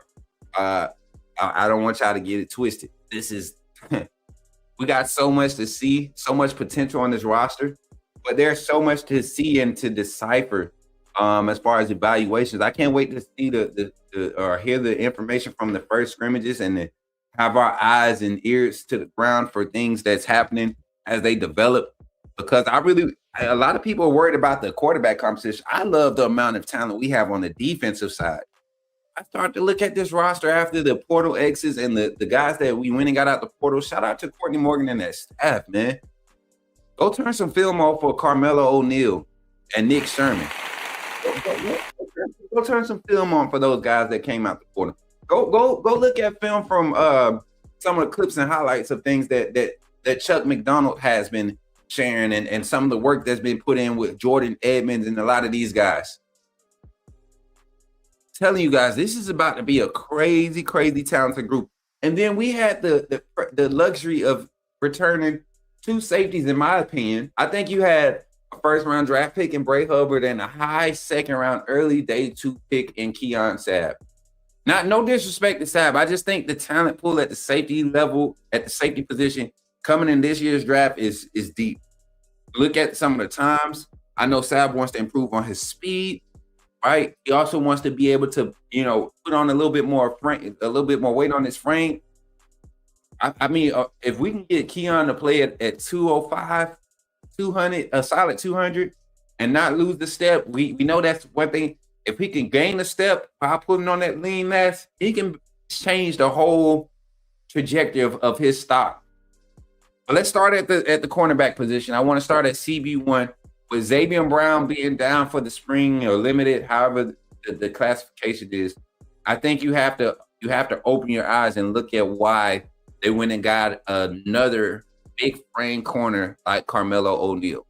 I don't want y'all to get it twisted. This is we got so much to see, so much potential on this roster, but there's so much to see and to decipher as far as evaluations. I can't wait to see or hear the information from the first scrimmages and have our eyes and ears to the ground for things that's happening as they develop. Because a lot of people are worried about the quarterback competition. I love the amount of talent we have on the defensive side. I started to look at this roster after the portal exits and the guys that we went and got out the portal. Shout out to Courtney Morgan and that staff, man. Go turn some film on for Carmelo O'Neal and Nick Sherman. Go turn some film on for those guys that came out the portal. Go look at film from some of the clips and highlights of things that Chuck McDonald has been sharing and some of the work that's been put in with Jordan Edmonds and a lot of these guys. Telling you guys, this is about to be a crazy, crazy talented group. And then we had the luxury of returning 2 safeties, in my opinion. I think you had a first-round draft pick in Bray Hubbard and a high second-round early day 2 pick in Keon Sabb. No disrespect to Sabb. I just think the talent pool at the safety level, at the safety position, coming in this year's draft is deep. Look at some of the times. I know Sabb wants to improve on his speed. Right. He also wants to be able to, put on a little bit more weight on his frame. I mean, if we can get Keon to play at 205, 200, a solid 200, and not lose the step, we know that's one thing. If he can gain a step by putting on that lean mass, he can change the whole trajectory of his stock. But let's start at the cornerback position. I want to start at CB1. With Xavier Brown being down for the spring or limited, however the classification is, I think you have to open your eyes and look at why they went and got another big frame corner like Carmelo O'Neal.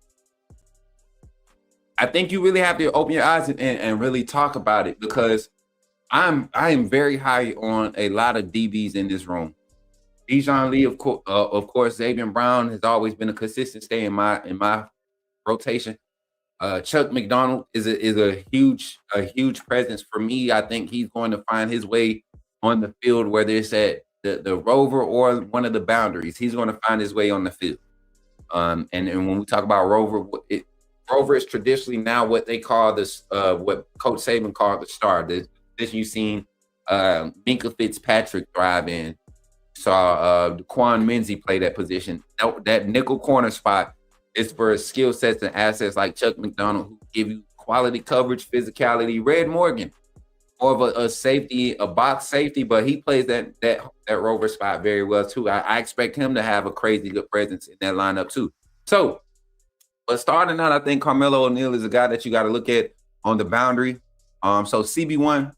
I think you really have to open your eyes and really talk about it, because I am very high on a lot of DBs in this room. Dijon Lee, of course, Xavier Brown has always been a consistent stay in my rotation. Chuck McDonald is a huge presence for me. I think he's going to find his way on the field, whether it's at the rover or one of the boundaries. He's going to find his way on the field. And when we talk about rover, rover is traditionally now what they call this, what Coach Saban called the star. This you've seen Minka Fitzpatrick thrive in. Saw Quan Menzie play that position. That nickel corner spot is for skill sets and assets like Chuck McDonald, who give you quality coverage, physicality. Red Morgan, more of a safety, a box safety, but he plays that rover spot very well too. I expect him to have a crazy good presence in that lineup too. So, but starting out, I think Carmelo O'Neal is a guy that you got to look at on the boundary. So CB1,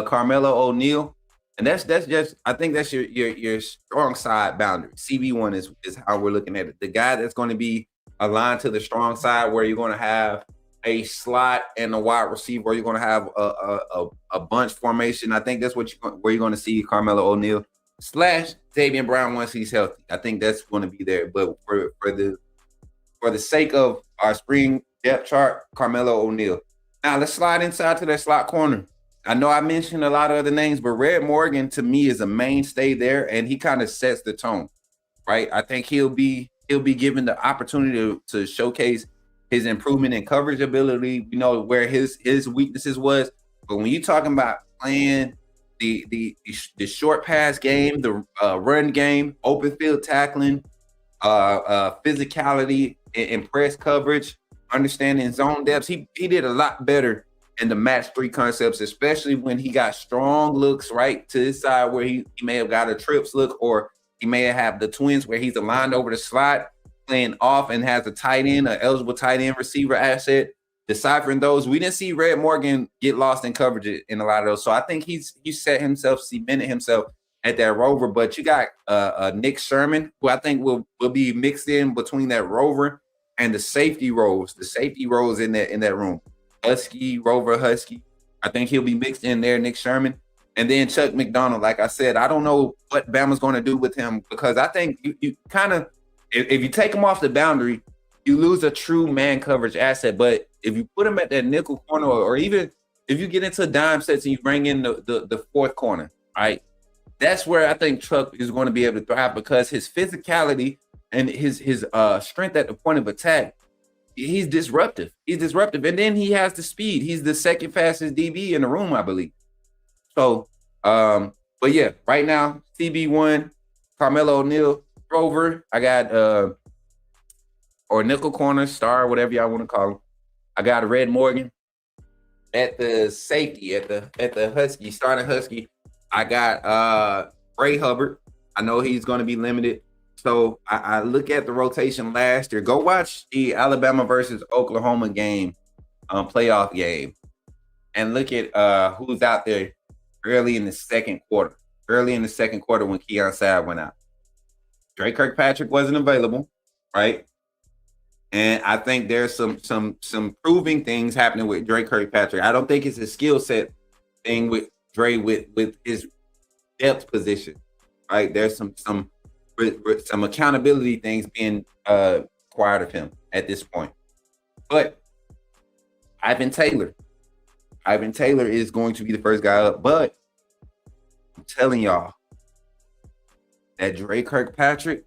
Carmelo O'Neal, and that's just, I think that's your strong side boundary. CB1 is how we're looking at it. The guy that's going to be aligned to the strong side, where you're going to have a slot and a wide receiver, or you're going to have a bunch formation. I think that's where you're going to see Carmelo O'Neal / Xavier Brown once he's healthy. I think that's going to be there. But for the sake of our spring depth chart, Carmelo O'Neal. Now let's slide inside to that slot corner. I know I mentioned a lot of other names, but Red Morgan to me is a mainstay there, and he kind of sets the tone, right? I think he'll be given the opportunity to showcase his improvement in coverage ability. We know where his weaknesses was, but when you're talking about playing the short pass game, the run game, open field tackling, physicality, and press coverage, understanding zone depths, he did a lot better in the match 3 concepts, especially when he got strong looks right to his side, where he may have got a trips look, or he may have the twins where he's aligned over the slot, playing off and has a tight end, an eligible tight end receiver asset. Deciphering those, we didn't see Red Morgan get lost in coverage in a lot of those. So I think he cemented himself at that rover. But you got Nick Sherman, who I think will be mixed in between that rover and the safety roles. The safety roles in that room, Husky, rover, Husky. I think he'll be mixed in there, Nick Sherman. And then Chuck McDonald, like I said, I don't know what Bama's going to do with him, because I think you kind of, if you take him off the boundary, you lose a true man coverage asset. But if you put him at that nickel corner, or even if you get into dime sets and you bring in the fourth corner, right? That's where I think Chuck is going to be able to thrive, because his physicality and his strength at the point of attack, he's disruptive. And then he has the speed. He's the second fastest DB in the room, I believe. So But yeah, right now, CB1, Carmelo O'Neal, Rover. I got or nickel corner, star, whatever y'all want to call him. I got a Red Morgan at the safety, at the Husky, starting Husky. I got Ray Hubbard. I know he's going to be limited. So I look at the rotation last year. Go watch the Alabama versus Oklahoma game, playoff game, and look at who's out there early in the second quarter. Early in the second quarter when Keon Sabb went out. Dre Kirkpatrick wasn't available, right? And I think there's some proving things happening with Dre Kirkpatrick. I don't think it's a skill set thing with Dre with his depth position, right? There's some accountability things being required of him at this point. But Ivan Taylor is going to be the first guy up. But I'm telling y'all that Dre Kirkpatrick,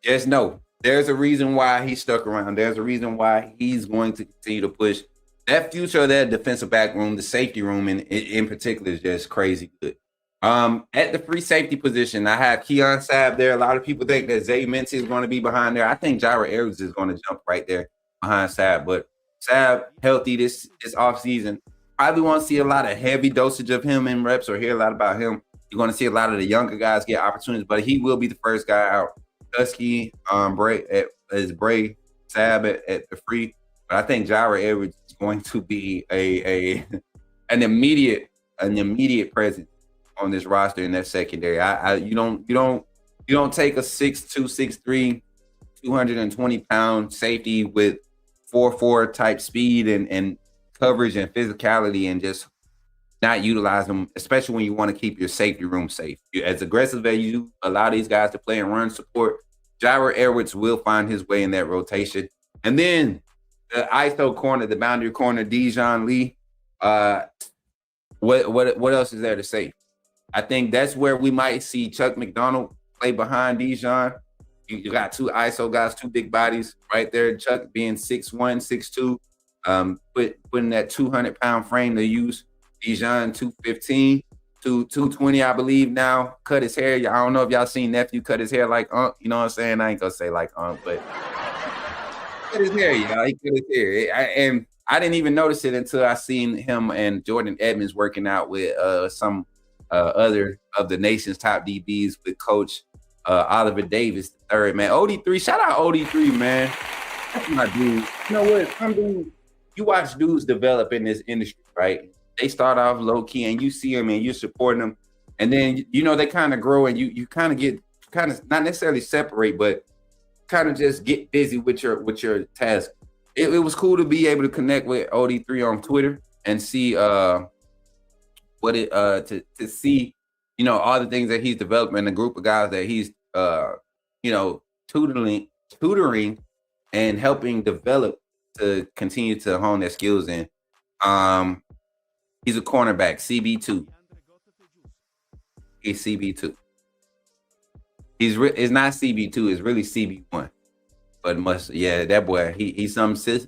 just know there's a reason why he stuck around. There's a reason why he's going to continue to push. That future of that defensive back room, the safety room in particular, is just crazy good. At the free safety position, I have Keon Sabb there. A lot of people think that Zay Mincy is going to be behind there. I think Jaira Edwards is going to jump right there behind Sabb. But Sabb healthy this offseason. Probably want to see a lot of heavy dosage of him in reps or hear a lot about him. You're going to see a lot of the younger guys get opportunities, but he will be the first guy out. Husky, Bray Sabb at the free. But I think Jaira Edwards is going to be an immediate presence on this roster in that secondary. You don't take a 6'2", 6'3", 220-pound safety with 4.4 type speed and coverage and physicality and just not utilize them, especially when you want to keep your safety room safe. As aggressive as you allow these guys to play and run support, Jaira Edwards will find his way in that rotation. And then the ISO corner, the boundary corner, Dijon Lee. What else is there to say? I think that's where we might see Chuck McDonald play behind Dijon. You got two ISO guys, two big bodies right there. Chuck being 6'1", 6'2", putting that 200-pound frame to use. Dijon 215, 220, I believe now. Cut his hair. I don't know if y'all seen nephew cut his hair like Unc. You know what I'm saying? I ain't gonna say like Unc, but cut his hair, y'all. He cut his hair. And I didn't even notice it until I seen him and Jordan Edmonds working out with some other of the nation's top DBs with Coach Oliver Davis III, man. OD3, shout out OD3, man. That's my dude. You know what? You watch dudes develop in this industry, right? They start off low key and you see them and you're supporting them. And then, they kind of grow and you kind of get not necessarily separate, but kind of just get busy with your task. It was cool to be able to connect with OD3 on Twitter and see to see, all the things that he's developing, the group of guys that he's tutoring and helping develop to continue to hone their skills in. He's a cornerback, CB2. He's CB2. It's not CB2, it's really CB1. But that boy, he's something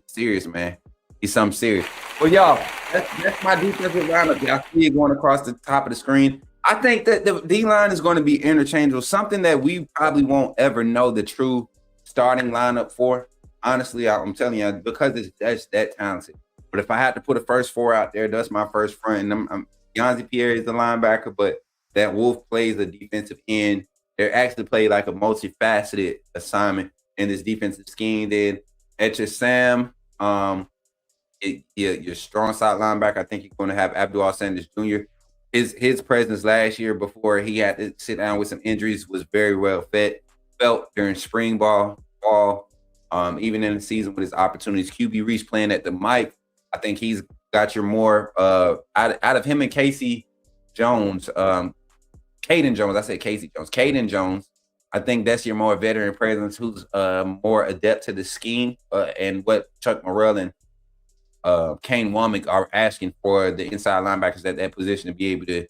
serious, man. He's something serious. Well, y'all, that's my defensive lineup. Y'all see it going across the top of the screen. I think that the D-line is going to be interchangeable, something that we probably won't ever know the true starting lineup for. Honestly, I'm telling you, because that's that talented. But if I had to put a first four out there, that's my first front. And Yanzi Pierre is the linebacker, but that Wolf plays the defensive end. They're actually played like a multifaceted assignment in this defensive scheme. Then Etcher Sam, your strong side linebacker, I think you're going to have Abdul Sanders Jr. His presence last year before he had to sit down with some injuries was very well felt during spring ball, even in the season with his opportunities. QB Reese playing at the mic. I think he's got your more out of him and Casey Jones, Caden Jones. I said Casey Jones. Caden Jones. I think that's your more veteran presence who's more adept to the scheme and what Chuck Morrell and Kane Womack are asking for the inside linebackers at that position to be able to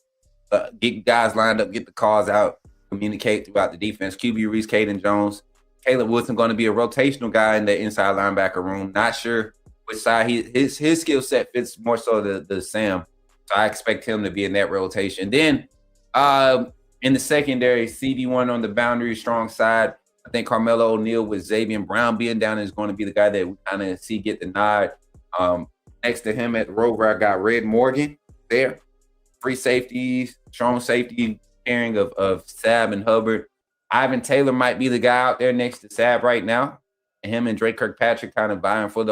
get guys lined up, get the calls out, communicate throughout the defense. QB Reese, Caden Jones. Caleb Woodson going to be a rotational guy in the inside linebacker room. Not sure which side his skill set fits more so the Sam So I expect him to be in that rotation. Then in the secondary, CD1 on the boundary, strong side. I think Carmelo O'Neal with Xavier Brown being down is going to be the guy that we kind of see get the nod. Next to him at the rover, I got Red Morgan there. Free safeties, strong safety pairing of Sab and Hubbard. Ivan Taylor might be the guy out there next to Sab right now. And him and Drake Kirkpatrick kind of vying for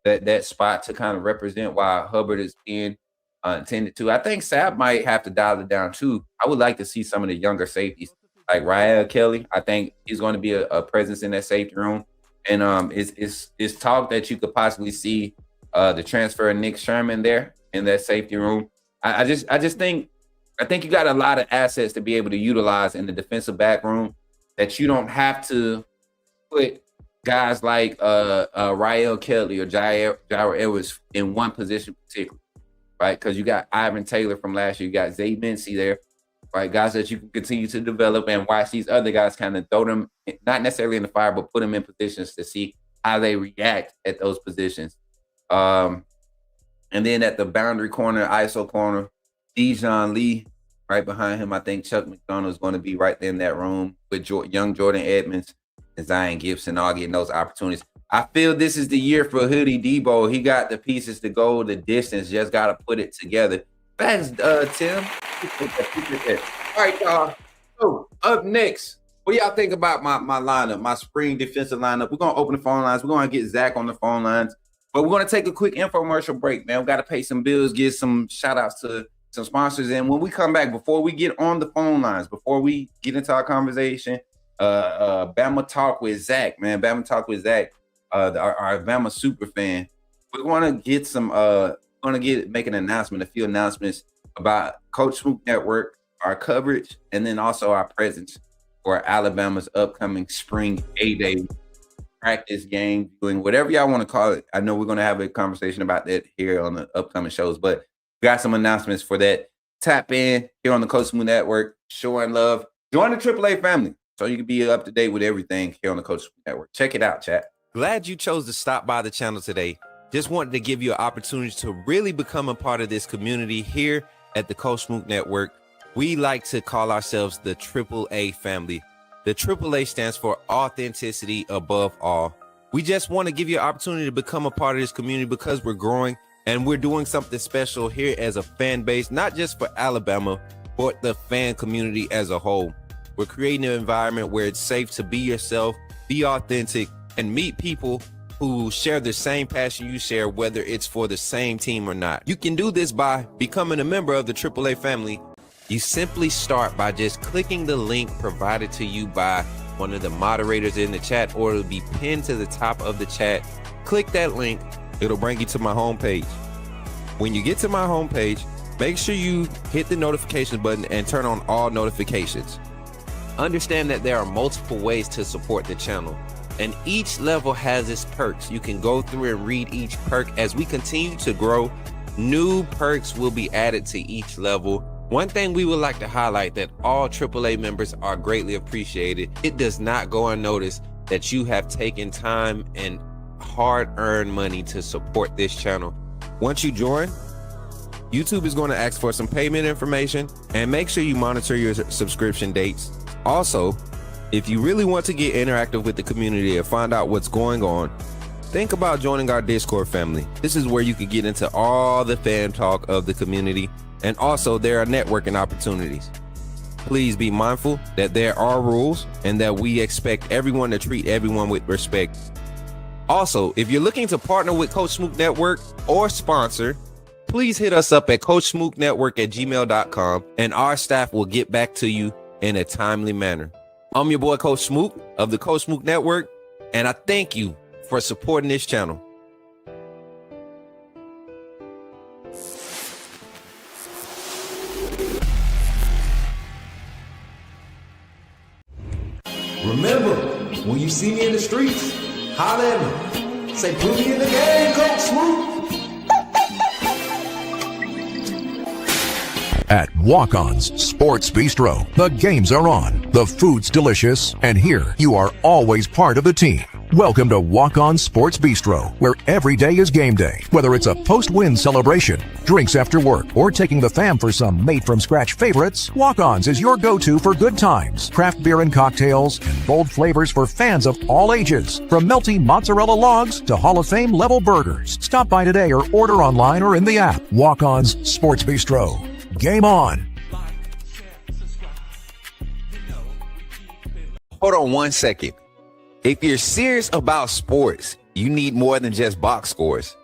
that spot to kind of represent why Hubbard is being intended to. I think Sab might have to dial it down too. I would like to see some of the younger safeties like Rael Kelly. I think he's going to be a presence in that safety room. And it's talk that you could possibly see the transfer of Nick Sherman there in that safety room. I think you got a lot of assets to be able to utilize in the defensive back room that you don't have to put guys like Rael Kelly or Jair Edwards in one position particularly, right? Because you got Ivan Taylor from last year, you got Zay Mincy there, right? Guys that you can continue to develop and watch these other guys kind of throw them, not necessarily in the fire, but put them in positions to see how they react at those positions. And then at the boundary corner, ISO corner, Dijon Lee, right behind him. I think Chuck McDonald is going to be right there in that room with young Jordan Edmonds and Zion Gibson all getting those opportunities. I feel this is the year for Hoodie Debo. He got the pieces to go the distance, just got to put it together. Thanks, Tim. All right, y'all. So up next, what y'all think about my lineup, my spring defensive lineup? We're going to open the phone lines. We're going to get Zach on the phone lines. But we're going to take a quick infomercial break, man. We got to pay some bills, give some shout-outs to some sponsors. And when we come back, before we get on the phone lines, before we get into our conversation, Bama Talk with Zach, man. Bama Talk with Zach, our Bama super fan. We're going to get make an announcement, a few announcements about Coach Smook Network, our coverage, and then also our presence for Alabama's upcoming spring A-Day practice game, doing whatever y'all want to call it. I know we're going to have a conversation about that here on the upcoming shows, but we got some announcements for that. Tap in here on the Coach Smook Network, showing love. Join the AAA family so you can be up to date with everything here on the Coach Smook Network. Check it out, chat. Glad you chose to stop by the channel today. Just wanted to give you an opportunity to really become a part of this community here at the Coach Smook Network. We like to call ourselves the AAA family. The AAA stands for authenticity above all. We just want to give you an opportunity to become a part of this community because we're growing and we're doing something special here as a fan base, not just for Alabama, but the fan community as a whole. We're creating an environment where it's safe to be yourself, be authentic, and meet people who share the same passion you share, whether it's for the same team or not. You can do this by becoming a member of the AAA family. You simply start by just clicking the link provided to you by one of the moderators in the chat, or it'll be pinned to the top of the chat. Click that link. It'll bring you to my homepage. When you get to my homepage, make sure you hit the notification button and turn on all notifications. Understand that there are multiple ways to support the channel, and each level has its perks. You can go through and read each perk. As we continue to grow, new perks will be added to each level. One thing we would like to highlight that all AAA members are greatly appreciated. It does not go unnoticed that you have taken time and hard-earned money to support this channel. Once you join, YouTube is going to ask for some payment information, and make sure you monitor your subscription dates. Also, if you really want to get interactive with the community and find out what's going on, think about joining our Discord family. This is where you can get into all the fan talk of the community, and also there are networking opportunities. Please be mindful that there are rules and that we expect everyone to treat everyone with respect. Also, if you're looking to partner with Coach Smook Network or sponsor, please hit us up at coachsmooknetwork@gmail.com, and our staff will get back to you in a timely manner. I'm your boy, Coach Smook of the Coach Smook Network, and I thank you for supporting this channel. Remember, when you see me in the streets, holla at me. Say, put me in the game, Coach Smook. At Walk-On's Sports Bistro, the games are on, the food's delicious, and here you are always part of the team. Welcome to Walk On Sports Bistro, where every day is game day. Whether it's a post-win celebration, drinks after work, or taking the fam for some made-from-scratch favorites, Walk On's is your go-to for good times, craft beer and cocktails, and bold flavors for fans of all ages. From melty mozzarella logs to Hall of Fame level burgers. Stop by today or order online or in the app. Walk On's Sports Bistro. Game on. Hold on 1 second. If you're serious about sports, you need more than just box scores.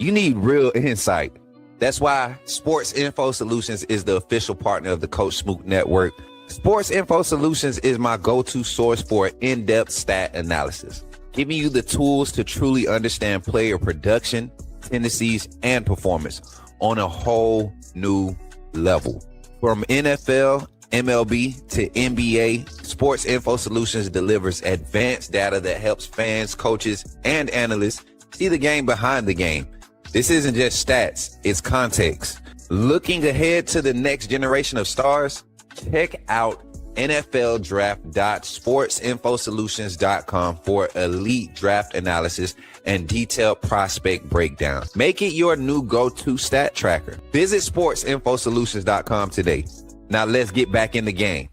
You need real insight. That's why Sports Info Solutions is the official partner of the Coach Smook Network. Sports Info Solutions is my go-to source for in-depth stat analysis, giving you the tools to truly understand player production, tendencies, and performance on a whole new level. From NFL, MLB to NBA, Sports Info Solutions delivers advanced data that helps fans, coaches, and analysts see the game behind the game. This isn't just stats, it's context. Looking ahead to the next generation of stars? Check out nfldraft.sportsinfosolutions.com for elite draft analysis and detailed prospect breakdown. Make it your new go-to stat tracker. Visit sportsinfosolutions.com today. Now let's get back in the game.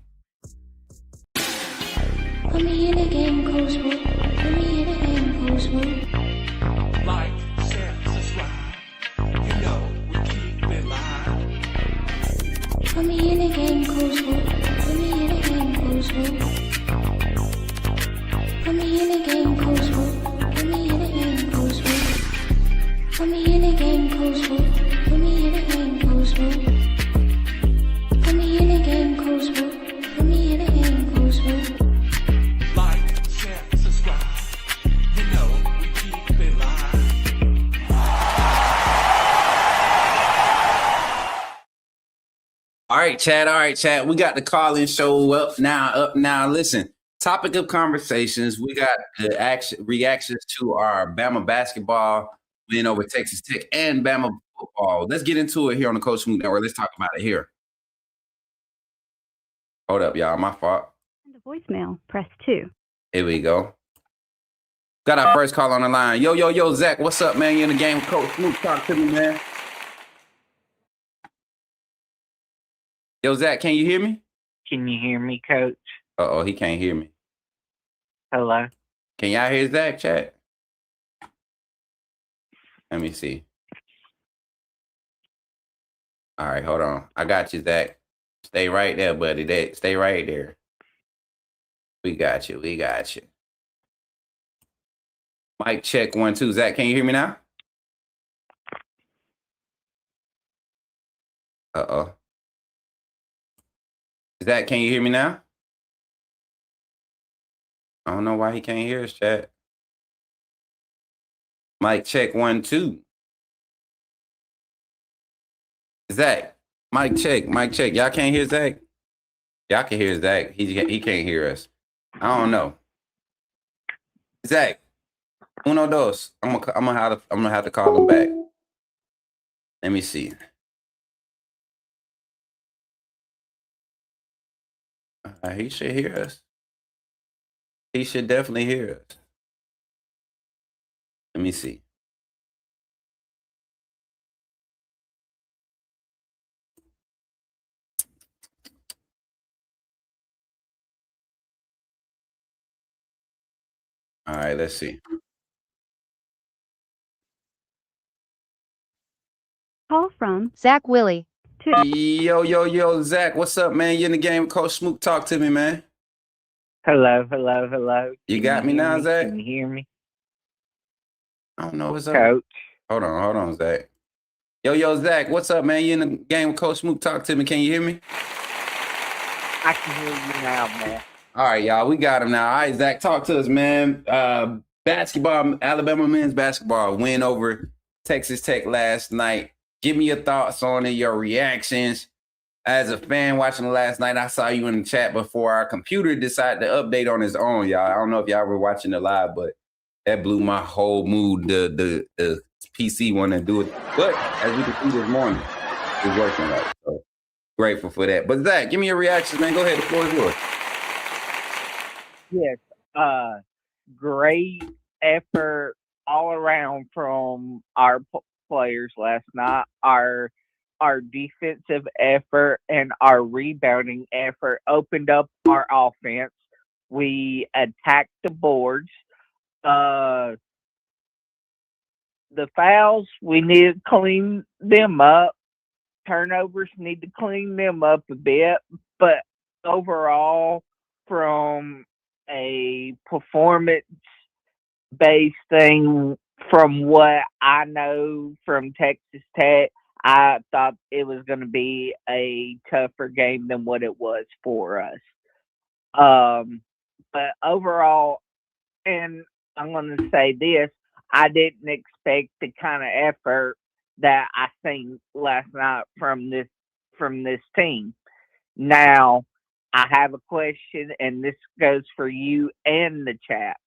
Put me in the game, Coach Smook. Put me in the game, Coach Smook. Like, share, subscribe. You know we keep it live. Put me in the game, Coach Smook. Put me in the game, Coach Smook. Put me in the game, Coach Smook. Put me in the game, Coach Smook. Put me in the game, Coach Smook. Put me in the game, Coach Smook. Put me in the game, Coach Smook. Put me in the game, Coach Smook. Like, share, subscribe. You know we keep it live. All right, Chad. We got the call-in show up now. Listen, topic of conversations. We got the reactions to our Bama basketball win over Texas Tech and Bama football. Let's get into it here on the Coach Smook Network. Let's talk about it here. Hold up, y'all. My fault. The voicemail, press 2. Here we go. Got our first call on the line. Yo, Zach. What's up, man? You in the game with Coach Smook? Talk to me, man. Yo, Zach, can you hear me? Can you hear me, Coach? Uh-oh, he can't hear me. Hello? Can y'all hear Zach, chat? Let me see. All right, hold on. I got you, Zach. Stay right there, buddy. Stay right there. We got you. Mic check 1, 2. Zach, can you hear me now? Uh-oh. Zach, can you hear me now? I don't know why he can't hear us, chat. Mic check 1, 2. Zach, mic check. Y'all can't hear Zach? Y'all can hear Zach. He can't hear us. I don't know. Zach, uno, dos. I'm gonna have to call him back. Let me see. He should hear us. He should definitely hear us. Let me see. All right, let's see. Call from Zach Willie. Yo, Zach, what's up, man? You in the game with Coach Smook? Talk to me, man. Hello. You got me now, Zach? Can you hear me? I don't know what's up. Coach? Hold on, Zach. Yo, Zach, what's up, man? You in the game with Coach Smook? Talk to me. Can you hear me? I can hear you now, man. All right, y'all, we got him now. All right, Zach, talk to us, man. Basketball, Alabama men's basketball win over Texas Tech last night. Give me your thoughts on it, your reactions. As a fan watching it last night, I saw you in the chat before our computer decided to update on its own, y'all. I don't know if y'all were watching it live, but that blew my whole mood. The PC wanted to do it. But as you can see this morning, it's working right. So grateful for that. But Zach, give me your reactions, man. Go ahead. The floor is yours. Yes. Great effort all around from our players last night. Our defensive effort and our rebounding effort opened up our offense. We attacked the boards. The fouls, we need to clean them up. Turnovers, need to clean them up a bit. But overall, from a performance based thing, from what I know from Texas Tech, I thought it was going to be a tougher game than what it was for us. But overall, and I'm going to say this, I didn't expect the kind of effort that I seen last night from this team. Now, I have a question, and this goes for you and the chat.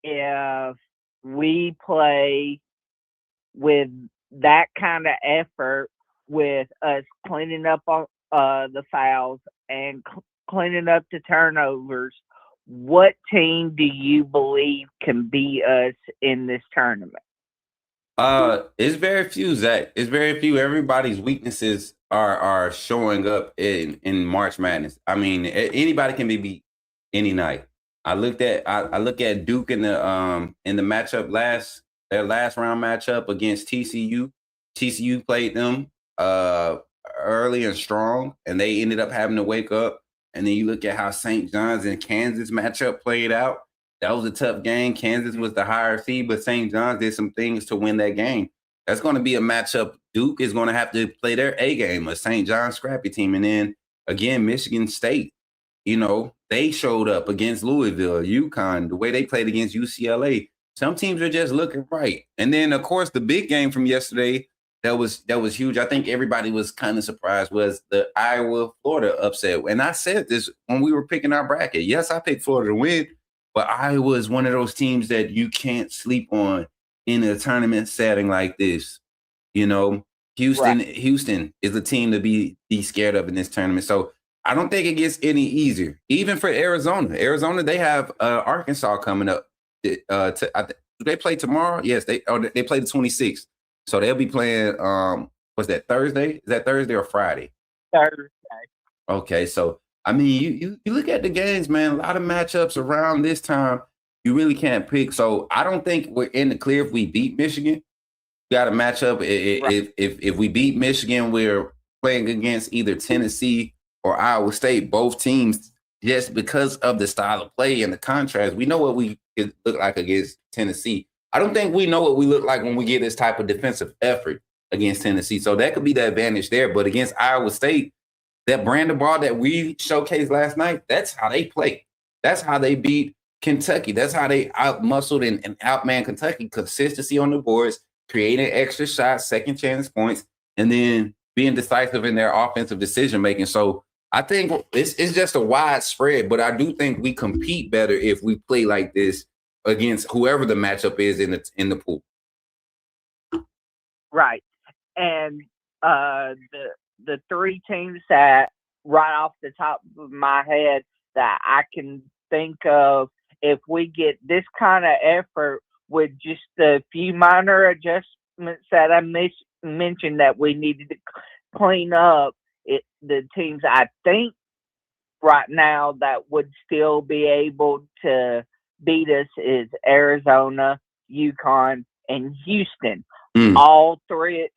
If we play with that kind of effort, with us cleaning up on the fouls and cleaning up the turnovers, what team do you believe can beat us in this tournament? It's very few, Zach. It's very few. Everybody's weaknesses are showing up in March Madness. I mean, anybody can be beat any night. I look at Duke in the matchup their last round matchup against TCU. TCU played them early and strong, and they ended up having to wake up. And then you look at how St. John's and Kansas matchup played out. That was a tough game. Kansas was the higher seed, but St. John's did some things to win that game. That's going to be a matchup. Duke is going to have to play their A game, a St. John's scrappy team. And then, again, Michigan State, they showed up against Louisville, UConn, the way they played against UCLA. Some teams are just looking right. And then, of course, the big game from yesterday that was huge. I think everybody was kind of surprised was the Iowa-Florida upset. And I said this when we were picking our bracket. Yes, I picked Florida to win, but Iowa is one of those teams that you can't sleep on in a tournament setting like this. Houston is a team to be scared of in this tournament. So I don't think it gets any easier, even for Arizona. Arizona, they have Arkansas coming up. Do they play tomorrow? Yes, they play the 26th. So they'll be playing, what's that, Thursday? Is that Thursday or Friday? Thursday. Okay, so, I mean, you look at the games, man, a lot of matchups around this time, you really can't pick. So I don't think we're in the clear if we beat Michigan. We got a matchup. If we beat Michigan, we're playing against either Tennessee or Iowa State, both teams, just because of the style of play and the contrast. We know what we look like against Tennessee. I don't think we know what we look like when we get this type of defensive effort against Tennessee. So that could be the advantage there. But against Iowa State, that brand of ball that we showcased last night, that's how they play. That's how they beat Kentucky. That's how they out-muscled and outman Kentucky. Consistency on the boards, creating extra shots, second chance points, and then being decisive in their offensive decision-making. So I think it's just a wide spread, but I do think we compete better if we play like this against whoever the matchup is in the pool. Right. And the three teams that right off the top of my head that I can think of, if we get this kind of effort with just a few minor adjustments that I mentioned that we needed to clean up, the teams I think right now that would still be able to beat us is Arizona, UConn, and Houston. All three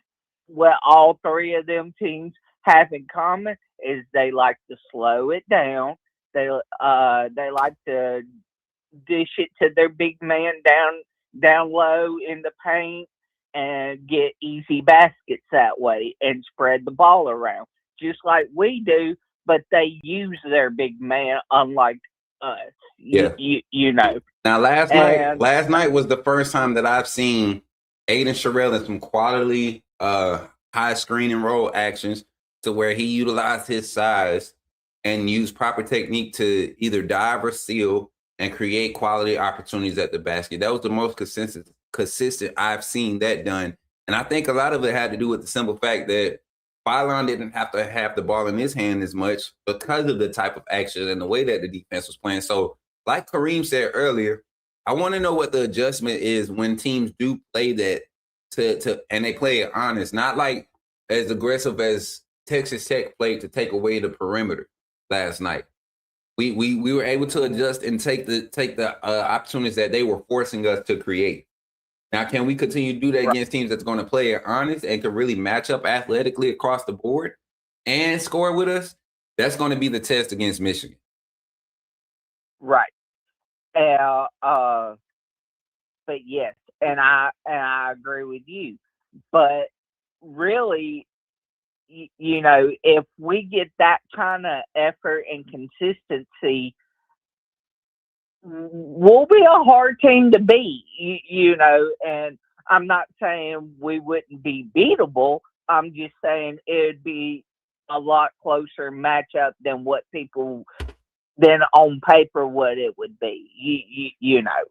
of them teams have in common is they like to slow it down. They like to dish it to their big man down low in the paint and get easy baskets that way and spread the ball around, just like we do, but they use their big man unlike us. Yeah. You know. Now, last night was the first time that I've seen Aiden Sherrill in some quality high screen and roll actions to where he utilized his size and used proper technique to either dive or seal and create quality opportunities at the basket. That was the most consistent I've seen that done. And I think a lot of it had to do with the simple fact that Phylon didn't have to have the ball in his hand as much because of the type of action and the way that the defense was playing. So like Kareem said earlier, I want to know what the adjustment is when teams do play that and they play it honest, not like as aggressive as Texas Tech played to take away the perimeter last night. We were able to adjust and take the opportunities that they were forcing us to create. Now, can we continue to do that against teams that's going to play it honest and can really match up athletically across the board and score with us? That's going to be the test against Michigan. Right. But yes, and I agree with you. But really, you know, if we get that kind of effort and consistency, we'll be a hard team to beat, you know, and I'm not saying we wouldn't be beatable. I'm just saying it'd be a lot closer matchup than on paper what it would be, you know.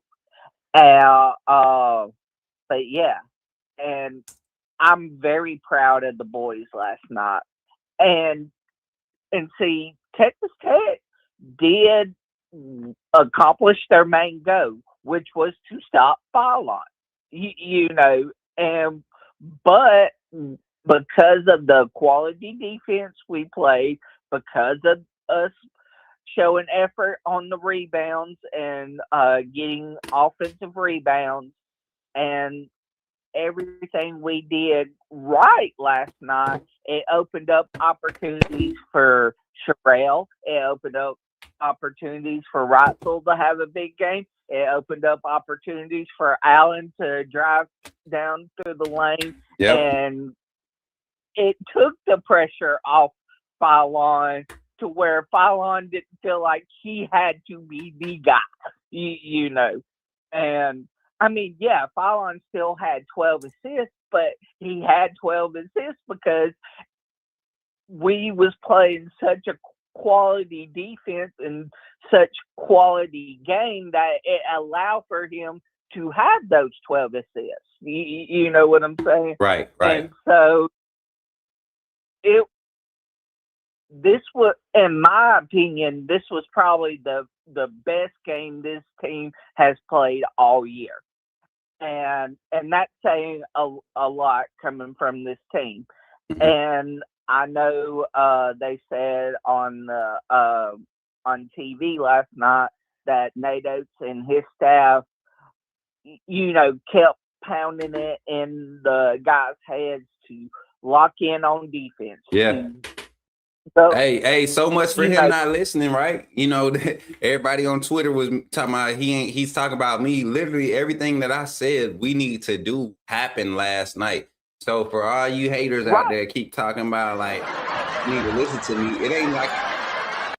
But yeah, and I'm very proud of the boys last night. And see, Texas Tech did accomplish their main goal, which was to stop Fallon. You know, but because of the quality defense we played, because of us showing effort on the rebounds and getting offensive rebounds and everything we did right last night, it opened up opportunities for Sherelle. It opened up opportunities for Reitzel to have a big game. It opened up opportunities for Allen to drive down through the lane. Yep. And it took the pressure off Fallon to where Fallon didn't feel like he had to be the guy, you know. And I mean, yeah, Fallon still had 12 assists, but he had 12 assists because we was playing such a quality defense and such quality game that it allowed for him to have those 12 assists. You know what I'm saying? Right. And so this was, in my opinion, this was probably the best game this team has played all year. And that's saying a lot coming from this team. And I know they said on TV last night that Nate Oates and his staff, you know, kept pounding it in the guys' heads to lock in on defense. Yeah. So, hey, so much for him not listening, right? You know, everybody on Twitter was talking about he's talking about me. Literally everything that I said we need to do happened last night. So for all you haters out there keep talking about like you need to listen to me, it ain't like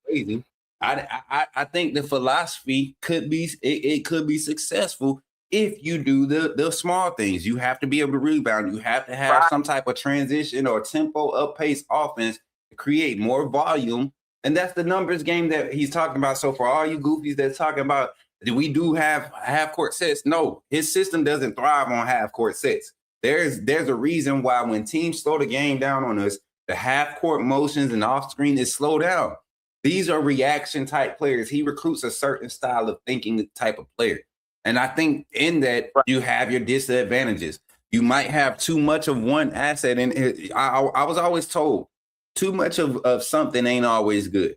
crazy. I think the philosophy could be it could be successful if you do the small things. You have to be able to rebound. You have to have some type of transition or tempo up-pace offense to create more volume. And that's the numbers game that he's talking about. So for all you goofies that's talking about, do we do have half-court sets? No, his system doesn't thrive on half-court sets. There's a reason why when teams slow the game down on us, the half-court motions and off-screen is slow down. These are reaction-type players. He recruits a certain style of thinking type of player. And I think in that you have your disadvantages. You might have too much of one asset. And I was always told too much of something ain't always good.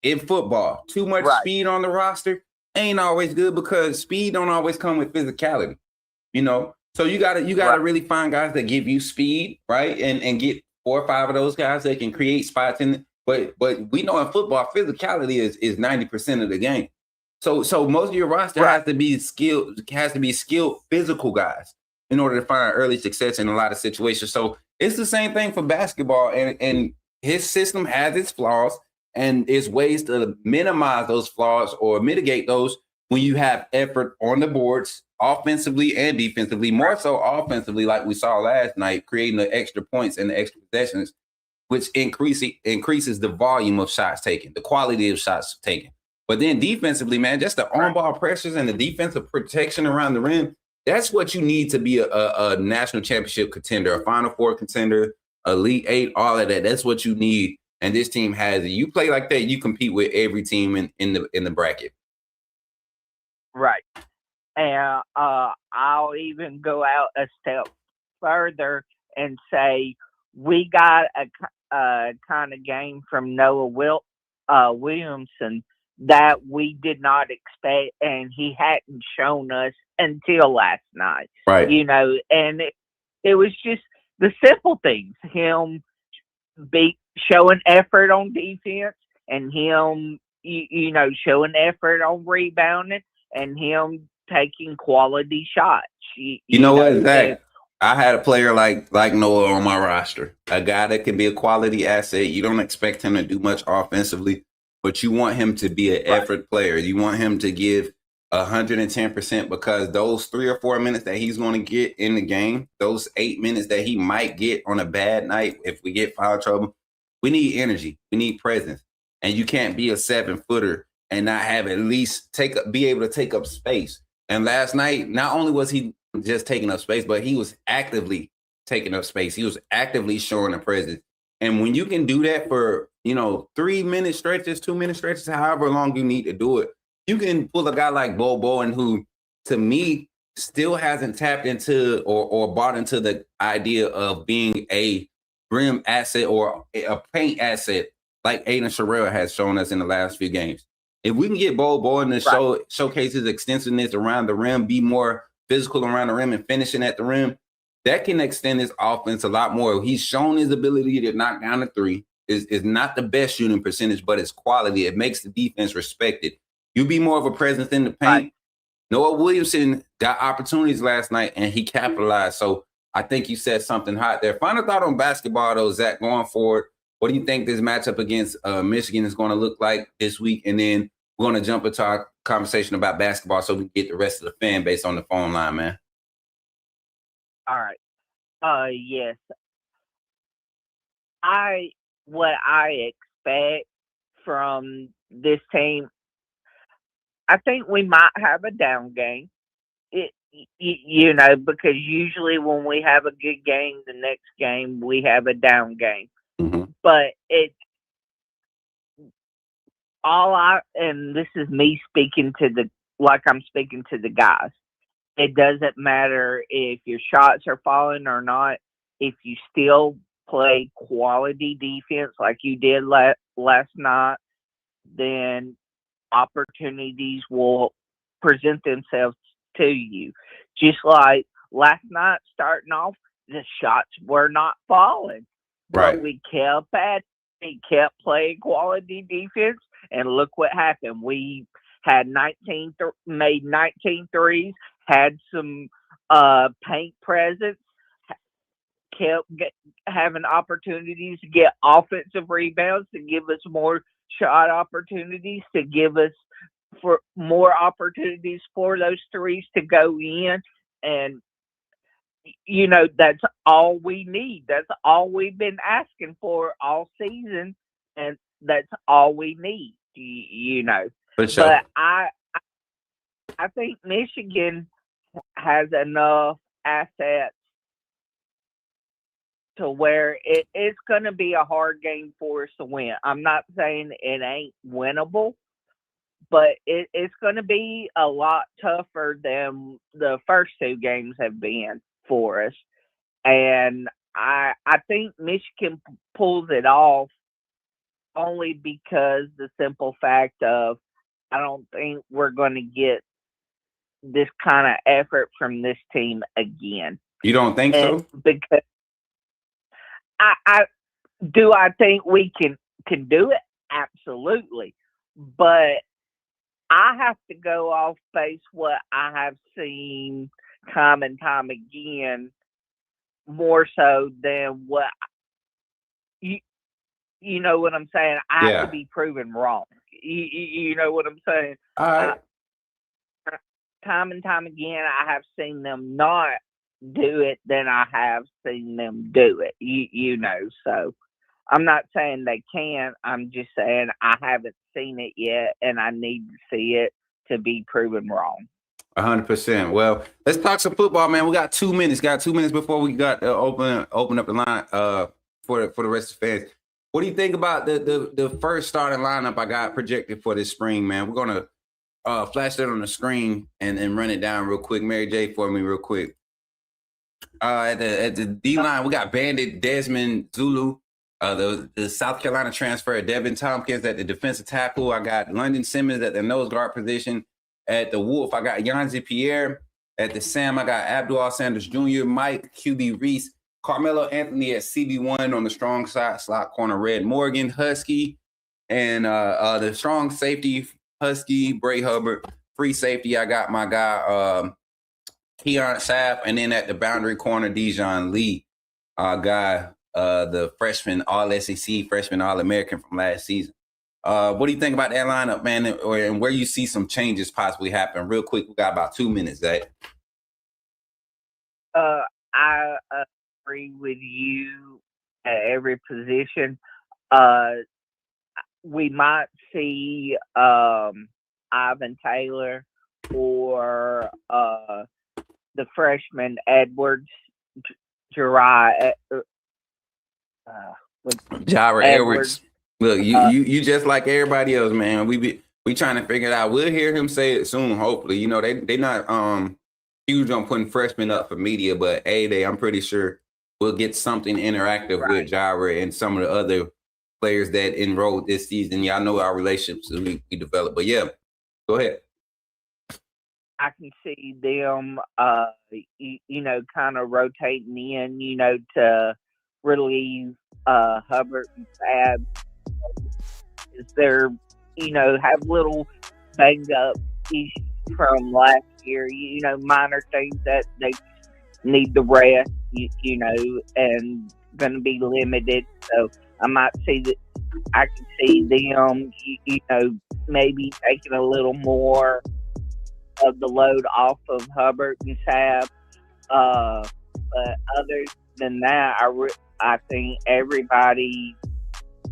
In football, too much speed on the roster ain't always good because speed don't always come with physicality, you know? So you gotta really find guys that give you speed, right? And get 4 or 5 of those guys that can create spots in. But we know in football, physicality is 90% of the game. So most of your roster has to be skilled physical guys in order to find early success in a lot of situations. So it's the same thing for basketball, and his system has its flaws, and there's ways to minimize those flaws or mitigate those when you have effort on the boards, offensively and defensively, more so offensively, like we saw last night, creating the extra points and the extra possessions, which increases the volume of shots taken, the quality of shots taken. But then defensively, man, just the on-ball pressures and the defensive protection around the rim, that's what you need to be a national championship contender, a Final Four contender, Elite Eight, all of that. That's what you need. And this team has it. You play like that, you compete with every team in the bracket. Right. And I'll even go out a step further and say we got a kind of game from Noah Williamson that we did not expect, and he hadn't shown us until last night. Right. And it was just the simple things, him showing effort on defense, and him, showing effort on rebounding, and him taking quality shots. You know what, Zach? I had a player like Noah on my roster, a guy that can be a quality asset. You don't expect him to do much offensively, but you want him to be an effort player. You want him to give 110% because those 3 or 4 minutes that he's going to get in the game, those 8 minutes that he might get on a bad night, if we get foul trouble, we need energy. We need presence. And you can't be a 7-footer and not have at least be able to take up space. And last night, not only was he just taking up space, but he was actively taking up space. He was actively showing a presence. And when you can do that for, 3-minute stretches, 2-minute stretches, however long you need to do it, you can pull a guy like Bo Bowen, who, to me, still hasn't tapped into or bought into the idea of being a rim asset or a paint asset like Aiden Sherrill has shown us in the last few games. If we can get Bo Bowen to showcase his extensiveness around the rim, be more physical around the rim and finishing at the rim, that can extend his offense a lot more. He's shown his ability to knock down the three. Is not the best shooting percentage, but it's quality. It makes the defense respected. You be more of a presence in the paint. Right. Noah Williamson got opportunities last night, and he capitalized. So I think you said something hot there. Final thought on basketball, though, Zach, going forward. What do you think this matchup against Michigan is going to look like this week? And then we're going to jump into our conversation about basketball so we can get the rest of the fan base on the phone line, man. All right. Yes. What I expect from this team, I think we might have a down game. Because usually when we have a good game, the next game we have a down game. Mm-hmm. But and this is me speaking I'm speaking to the guys. It doesn't matter if your shots are falling or not. If you still play quality defense like you did last night, then opportunities will present themselves to you. Just like last night, starting off, the shots were not falling. Right. But we kept playing quality defense, and look what happened. We had made 19 threes, had some paint presence, kept having opportunities to get offensive rebounds, to give us more shot opportunities, to give us for more opportunities for those threes to go in. And, that's all we need. That's all we've been asking for all season. And that's all we need, For sure. But I think Michigan has enough assets to where it's going to be a hard game for us to win. I'm not saying it ain't winnable, but it's going to be a lot tougher than the first 2 games have been for us. And I think Michigan pulls it off only because the simple fact of I don't think we're going to get this kind of effort from this team again. You don't think so? Because I think we can do it? Absolutely. But I have to go off base what I have seen time and time again, more so than what you know what I'm saying. I have to be proven wrong. You know what I'm saying? Time and time again, I have seen them not do it than I have seen them do it. So I'm not saying they can't. I'm just saying I haven't seen it yet, and I need to see it to be proven wrong. 100%. Well, let's talk some football, man. We got 2 minutes. Got 2 minutes before we got to open up the line for the rest of the fans. What do you think about the first starting lineup I got projected for this spring, man? We're gonna flash that on the screen and run it down real quick. Mary J for me real quick. At the D line, we got Bandit Desmond Zulu. The South Carolina transfer, Devin Tompkins at the defensive tackle. I got London Simmons at the nose guard position. At the Wolf, I got Yanzi Pierre. At the Sam, I got Abdul Sanders Jr., Mike QB Reese, Carmelo Anthony at CB1 on the strong side, slot corner, Red Morgan, Husky, and the strong safety, Husky, Bray Hubbard. Free safety, I got my guy, Keon Sapp, and then at the boundary corner, Dijon Lee, the freshman All-SEC, freshman All-American from last season. What do you think about that lineup, man, and where you see some changes possibly happen? Real quick, we got about 2 minutes, Zach. I agree with you at every position. We might see Ivan Taylor or the freshman Edwards, Jira Edwards. Look, you just like everybody else, man. We trying to figure it out. We'll hear him say it soon, hopefully. You know, they not huge on putting freshmen up for media, but I'm pretty sure we'll get something interactive with Jira and some of the other players that enrolled this season. Y'all know our relationships we developed. But yeah, go ahead. I can see them, kind of rotating in, to relieve Hubbard and Fab. Is there, have little banged up issues from last year, minor things that they need the rest, and going to be limited. So I might see that. I can see them, maybe taking a little more of the load off of Hubbard and Sapp. But other than that, I think everybody.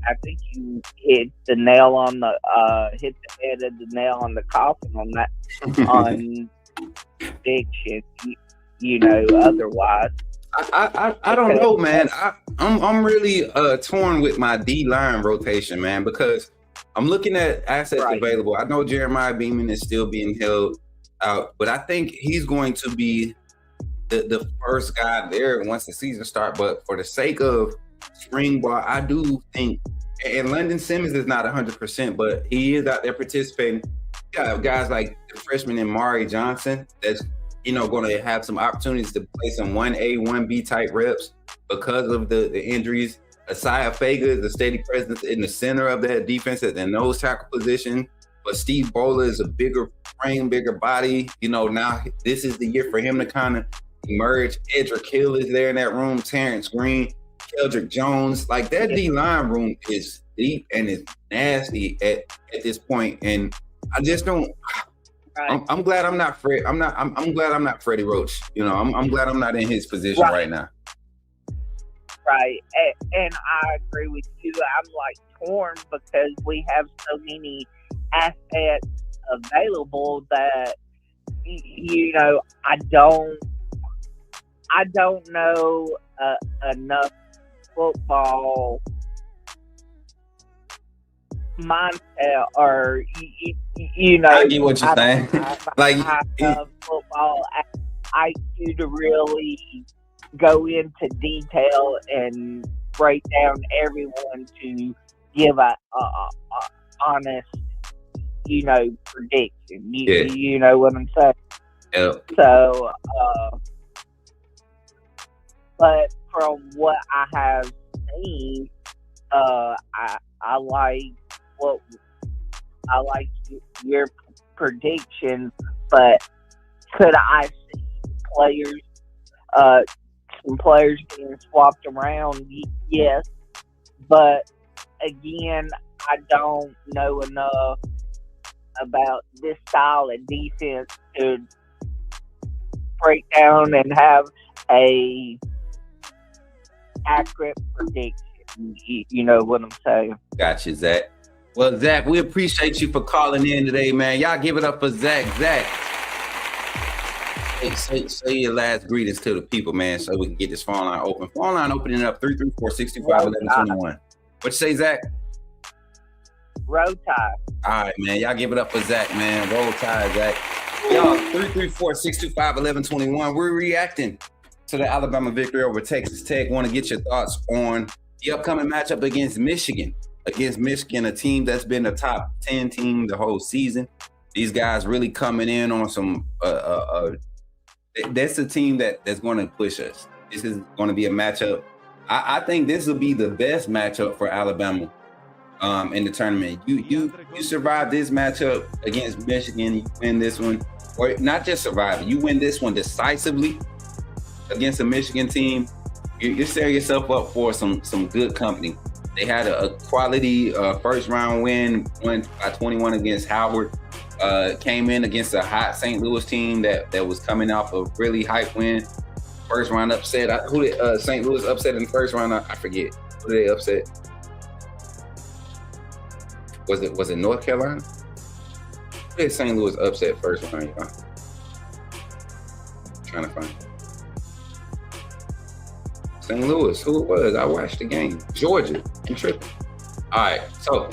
I think you hit the nail on the hit the head of the nail on the coffin on that on prediction. Otherwise. I don't know, man. I'm really torn with my D line rotation, man, because I'm looking at assets available. I know Jeremiah Beeman is still being held out, but I think he's going to be the first guy there once the season starts. But for the sake of spring ball, I do think, and London Simmons is not 100%, but he is out there participating. You got guys like the freshman Mari Johnson that's going to have some opportunities to play some 1A, 1B type reps because of the injuries. Asaya Fega is a steady presence in the center of that defense at the nose tackle position. But Steve Bowler is a bigger frame, bigger body. Now this is the year for him to kind of emerge. Edric Hill is there in that room. Terrence Green, Keldrick Jones. Like, that D-line room is deep and it's nasty at this point. And I just don't I'm glad I'm not Fred. I'm glad I'm not Freddie Roach. I'm glad I'm not in his position right now. Right. And I agree with you. I'm torn because we have so many assets available that I don't know enough football mindset, or I get what you're saying. Football IQ to really go into detail and break down everyone to give a honest, prediction. You know what I'm saying? Yeah. So, but from what I have seen, I like your prediction, but could I see some players being swapped around? Yes, but again, I don't know enough about this style of defense to break down and have a accurate prediction. You know what I'm saying? Gotcha, Zach. Well, Zach, we appreciate you for calling in today, man. Y'all give it up for Zach. Zach, say your last greetings to the people, man, so we can get this phone line open. Phone line opening up 334-625-1121. What you say, Zach? Roll Tide. All right, man. Y'all give it up for Zach, man. Roll Tide, Zach. Y'all, 334-625-1121. We're reacting to the Alabama victory over Texas Tech. Want to get your thoughts on the upcoming matchup against Michigan. Against Michigan, a team that's been a top 10 team the whole season. These guys really coming in on some that's a team that's going to push us. This is going to be a matchup. I think this will be the best matchup for Alabama in the tournament. You survive this matchup against Michigan, you win this one, or not just survive it, you win this one decisively against a Michigan team, you're setting yourself up for some good company. They had a quality first round win by 21 against Howard. Came in against a hot St. Louis team that was coming off a really hype win. First round upset. Who did St. Louis upset in the first round? I forget. Who did they upset? Was it North Carolina? Who did St. Louis upset first round? Y'all? Trying to find it. St. Louis. Who it was? I watched the game. Georgia. I'm tripping. All right. So,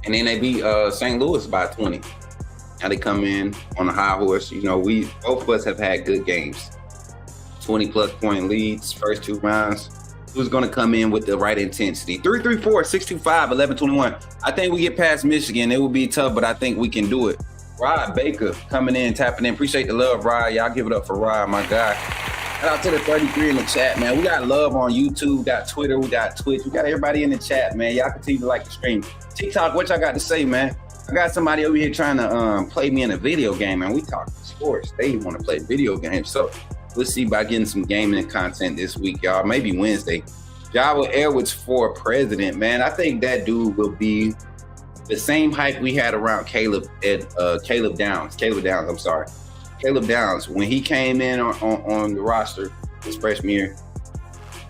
and then they beat St. Louis by 20. Now they come in on a high horse. You know, both of us have had good games. 20-plus point leads, first two rounds. Who's going to come in with the right intensity? 334-625-1121. I think we get past Michigan. It will be tough, but I think we can do it. Rod Baker coming in, tapping in. Appreciate the love, Rod. Y'all give it up for Rod, my guy. Shout out to the 33 in the chat, man. We got love on YouTube, we got Twitter, we got Twitch. We got everybody in the chat, man. Y'all continue to like the stream. TikTok, what y'all got to say, man? I got somebody over here trying to play me in a video game, man. We talking sports. They want to play video games. So we'll see about getting some gaming content this week, y'all. Maybe Wednesday. Java Edwards for president, man. I think that dude will be the same hype we had around Caleb Downs. Caleb Downs, when he came in on the roster his freshman year,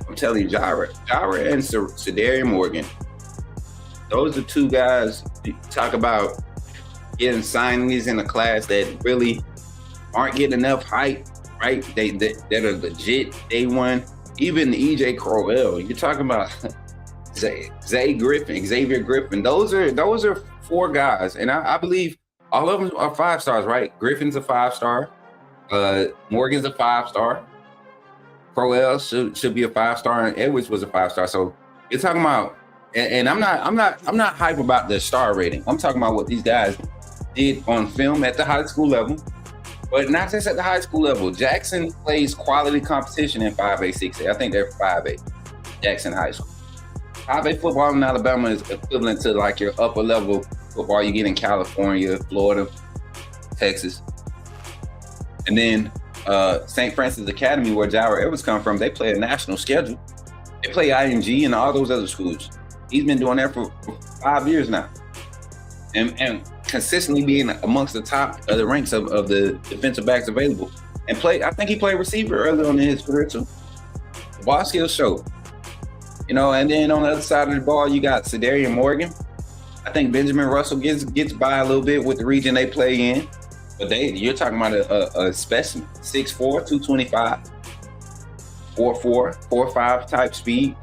I'm telling you, Jara and Cedarian Morgan, those are two guys. Talk about getting signings in a class that really aren't getting enough hype, right? That are legit day one. Even EJ Crowell, you're talking about Xavier Griffin. Those are four guys, and I believe all of them are 5 stars, right? Griffin's a 5-star. Morgan's a 5-star. Crowell should be a 5-star, and Edwards was a 5-star. So you're talking about, and I'm not hype about the star rating. I'm talking about what these guys did on film at the high school level, but not just at the high school level. Jackson plays quality competition in 5A, 6A. I think they're 5A. Jackson High School. 5A football in Alabama is equivalent to like your upper level football you get in California, Florida, Texas. And then St. Francis Academy, where Jara Edwards come from, they play a national schedule. They play IMG and all those other schools. He's been doing that for 5 years now. And consistently being amongst the top of the ranks of the defensive backs available. And I think he played receiver early on in his career too. The ball skills show. You know, and then on the other side of the ball, you got Cedarian Morgan. I think Benjamin Russell gets by a little bit with the region they play in. But you're talking about a specimen. 6'4", 225, 4'4", 4'5" type speed.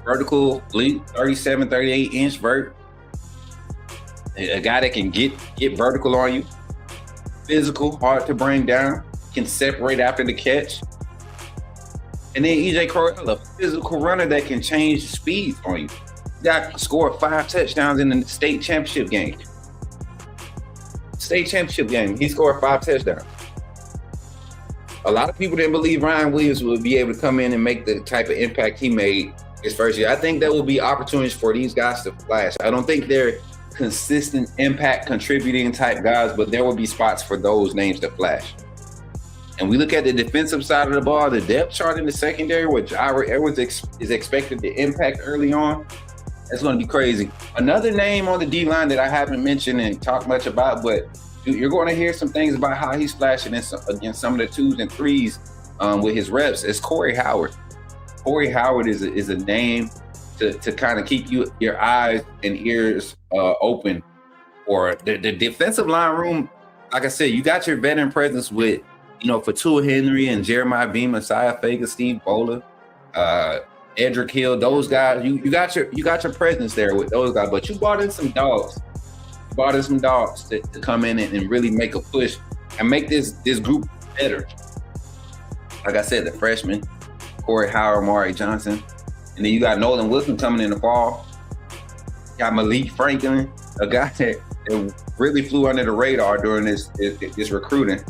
Vertical leap, 37, 38-inch vert. A guy that can get vertical on you. Physical, hard to bring down. Can separate after the catch. And then EJ Crowell, a physical runner that can change speeds on you. Got scored 5 touchdowns in the state championship game. He scored 5 touchdowns. A lot of people didn't believe Ryan Williams would be able to come in and make the type of impact he made his first year. I think there will be opportunities for these guys to flash. I don't think they're consistent impact contributing type guys, but there will be spots for those names to flash. And we look at the defensive side of the ball, the depth chart in the secondary, where Jira Edwards is expected to impact early on. That's going to be crazy. Another name on the D-line that I haven't mentioned and talked much about, but you're going to hear some things about how he's flashing against some of the 2s and 3s with his reps. It's Corey Howard. Corey Howard is a name to kind of keep your eyes and ears open. Or the defensive line room, like I said, you got your veteran presence with, you know, Fatua Henry and Jeremiah Beam, Messiah Faga, Steve Bowler, Edric Hill, those guys. You got your presence there with those guys, but you brought in some dogs. You brought in some dogs to come in and really make a push and make this group better. Like I said, the freshman, Corey Howard, Mari Johnson, and then you got Nolan Wilson coming in the fall. You got Malik Franklin, a guy that really flew under the radar during this recruiting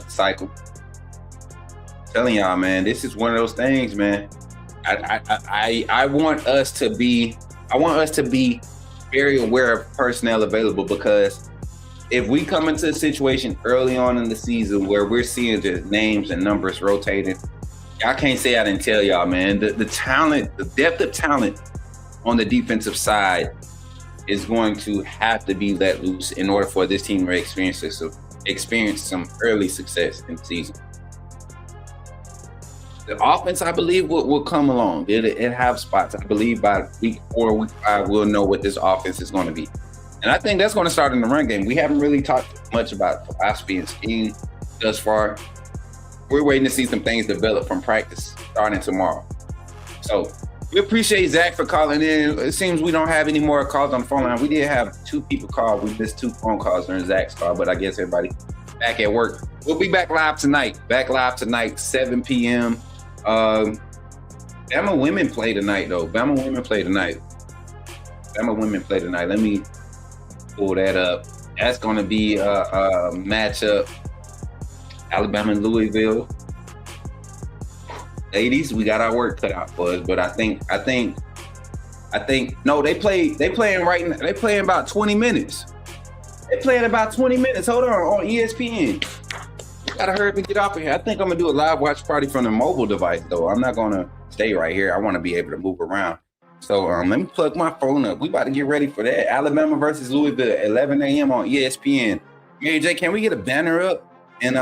cycle. I'm telling y'all, man, this is one of those things, man. I want us to be very aware of personnel available, because if we come into a situation early on in the season where we're seeing just names and numbers rotating, I can't say I didn't tell y'all, man. The talent, the depth of talent on the defensive side is going to have to be let loose in order for this team to experience some early success in the season. The offense, I believe, will come along. It have spots. I believe by week 4, week 5, we'll know what this offense is going to be. And I think that's going to start in the run game. We haven't really talked much about philosophy and scheme thus far. We're waiting to see some things develop from practice starting tomorrow. So we appreciate Zach for calling in. It seems we don't have any more calls on the phone line. We did have 2 people call. We missed 2 phone calls during Zach's call, but I guess everybody back at work. We'll be back live tonight. 7 p.m. Bama women play tonight, though. Bama women play tonight. Let me pull that up. That's going to be a matchup. Alabama and Louisville. Ladies, we got our work cut out for us, but I think no, they playing about 20 minutes. They playing about 20 minutes. Hold on ESPN. Gotta hurry up and get off of here. I think I'm gonna do a live watch party from the mobile device, though. I'm not gonna stay right here. I want to be able to move around. So let me plug my phone up. We about to get ready for that. Alabama versus Louisville at 11 a.m. on ESPN. Mary J, can we get a banner up? And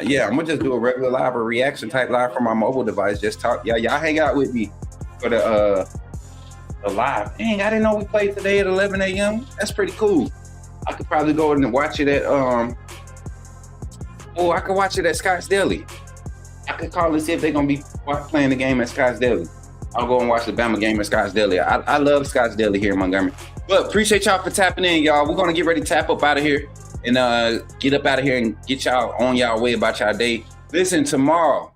yeah, I'm gonna just do a regular live or reaction type live from my mobile device. Just talk. Y'all hang out with me for the live. Dang, I didn't know we played today at 11 a.m. That's pretty cool. I could probably go and watch it at I could watch it at Scott's Deli. I could call and see if they're gonna be playing the game at Scott's Deli. I'll go and watch the Bama game at Scott's Deli. I love Scott's Deli here in Montgomery. But appreciate y'all for tapping in, y'all. We're gonna get ready to tap up out of here and get up out of here and get y'all on y'all way about y'all day. Listen, tomorrow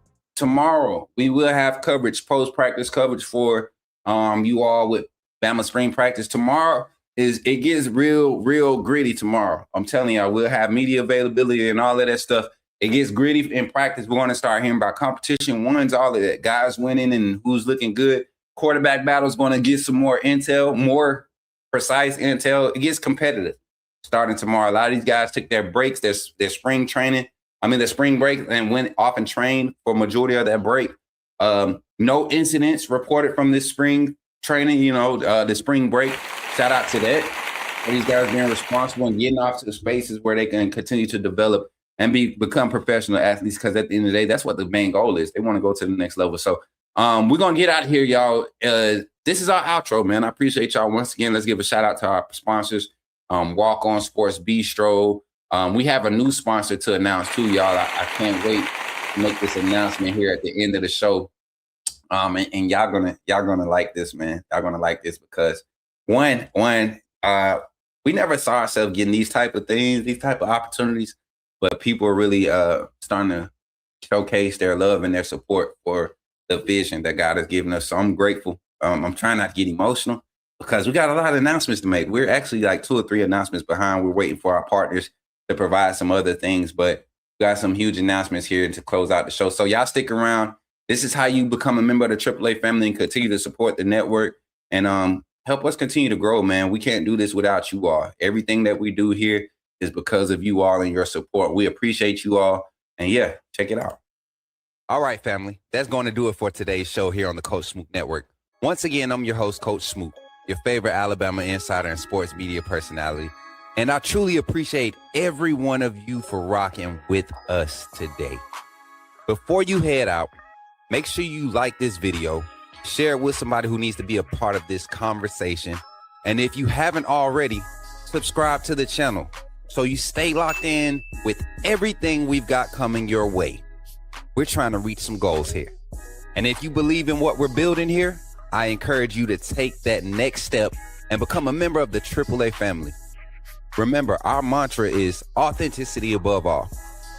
we will have coverage, post-practice coverage for you all with Bama spring practice. Tomorrow it gets real gritty tomorrow. I'm telling y'all, we'll have media availability and all of that stuff. It gets gritty in practice. We're going to start hearing about competition ones, all of that, guys winning and who's looking good. Quarterback battle is going to get some more intel, more precise intel. It gets competitive starting tomorrow. A lot of these guys took their breaks, their spring training. Their spring break, and went off and trained for majority of that break. No incidents reported from this spring training, the spring break. Shout out to that. For these guys being responsible and getting off to the spaces where they can continue to develop and become professional athletes, because at the end of the day, that's what the main goal is. They want to go to the next level. So we're going to get out of here, y'all. This is our outro, man. I appreciate y'all. Once again, let's give a shout out to our sponsors, Walk On Sports Bistro. We have a new sponsor to announce too, y'all. I can't wait to make this announcement here at the end of the show. And y'all gonna like this, man. Y'all gonna like this because one, we never saw ourselves getting these type of things, these type of opportunities, but people are really starting to showcase their love and their support for the vision that God has given us. So I'm grateful. I'm trying not to get emotional because we got a lot of announcements to make. We're actually like 2 or 3 announcements behind. We're waiting for our partners to provide some other things, but we got some huge announcements here to close out the show. So y'all stick around. This is how you become a member of the AAA family and continue to support the network and help us continue to grow, man. We can't do this without you all. Everything that we do here is because of you all and your support. We appreciate you all. And yeah, check it out. All right, family. That's going to do it for today's show here on the Coach Smook Network. Once again, I'm your host, Coach Smook, your favorite Alabama insider and sports media personality. And I truly appreciate every one of you for rocking with us today. Before you head out, make sure you like this video, share it with somebody who needs to be a part of this conversation. And if you haven't already, subscribe to the channel so you stay locked in with everything we've got coming your way. We're trying to reach some goals here. And if you believe in what we're building here, I encourage you to take that next step and become a member of the AAA family. Remember, our mantra is authenticity above all.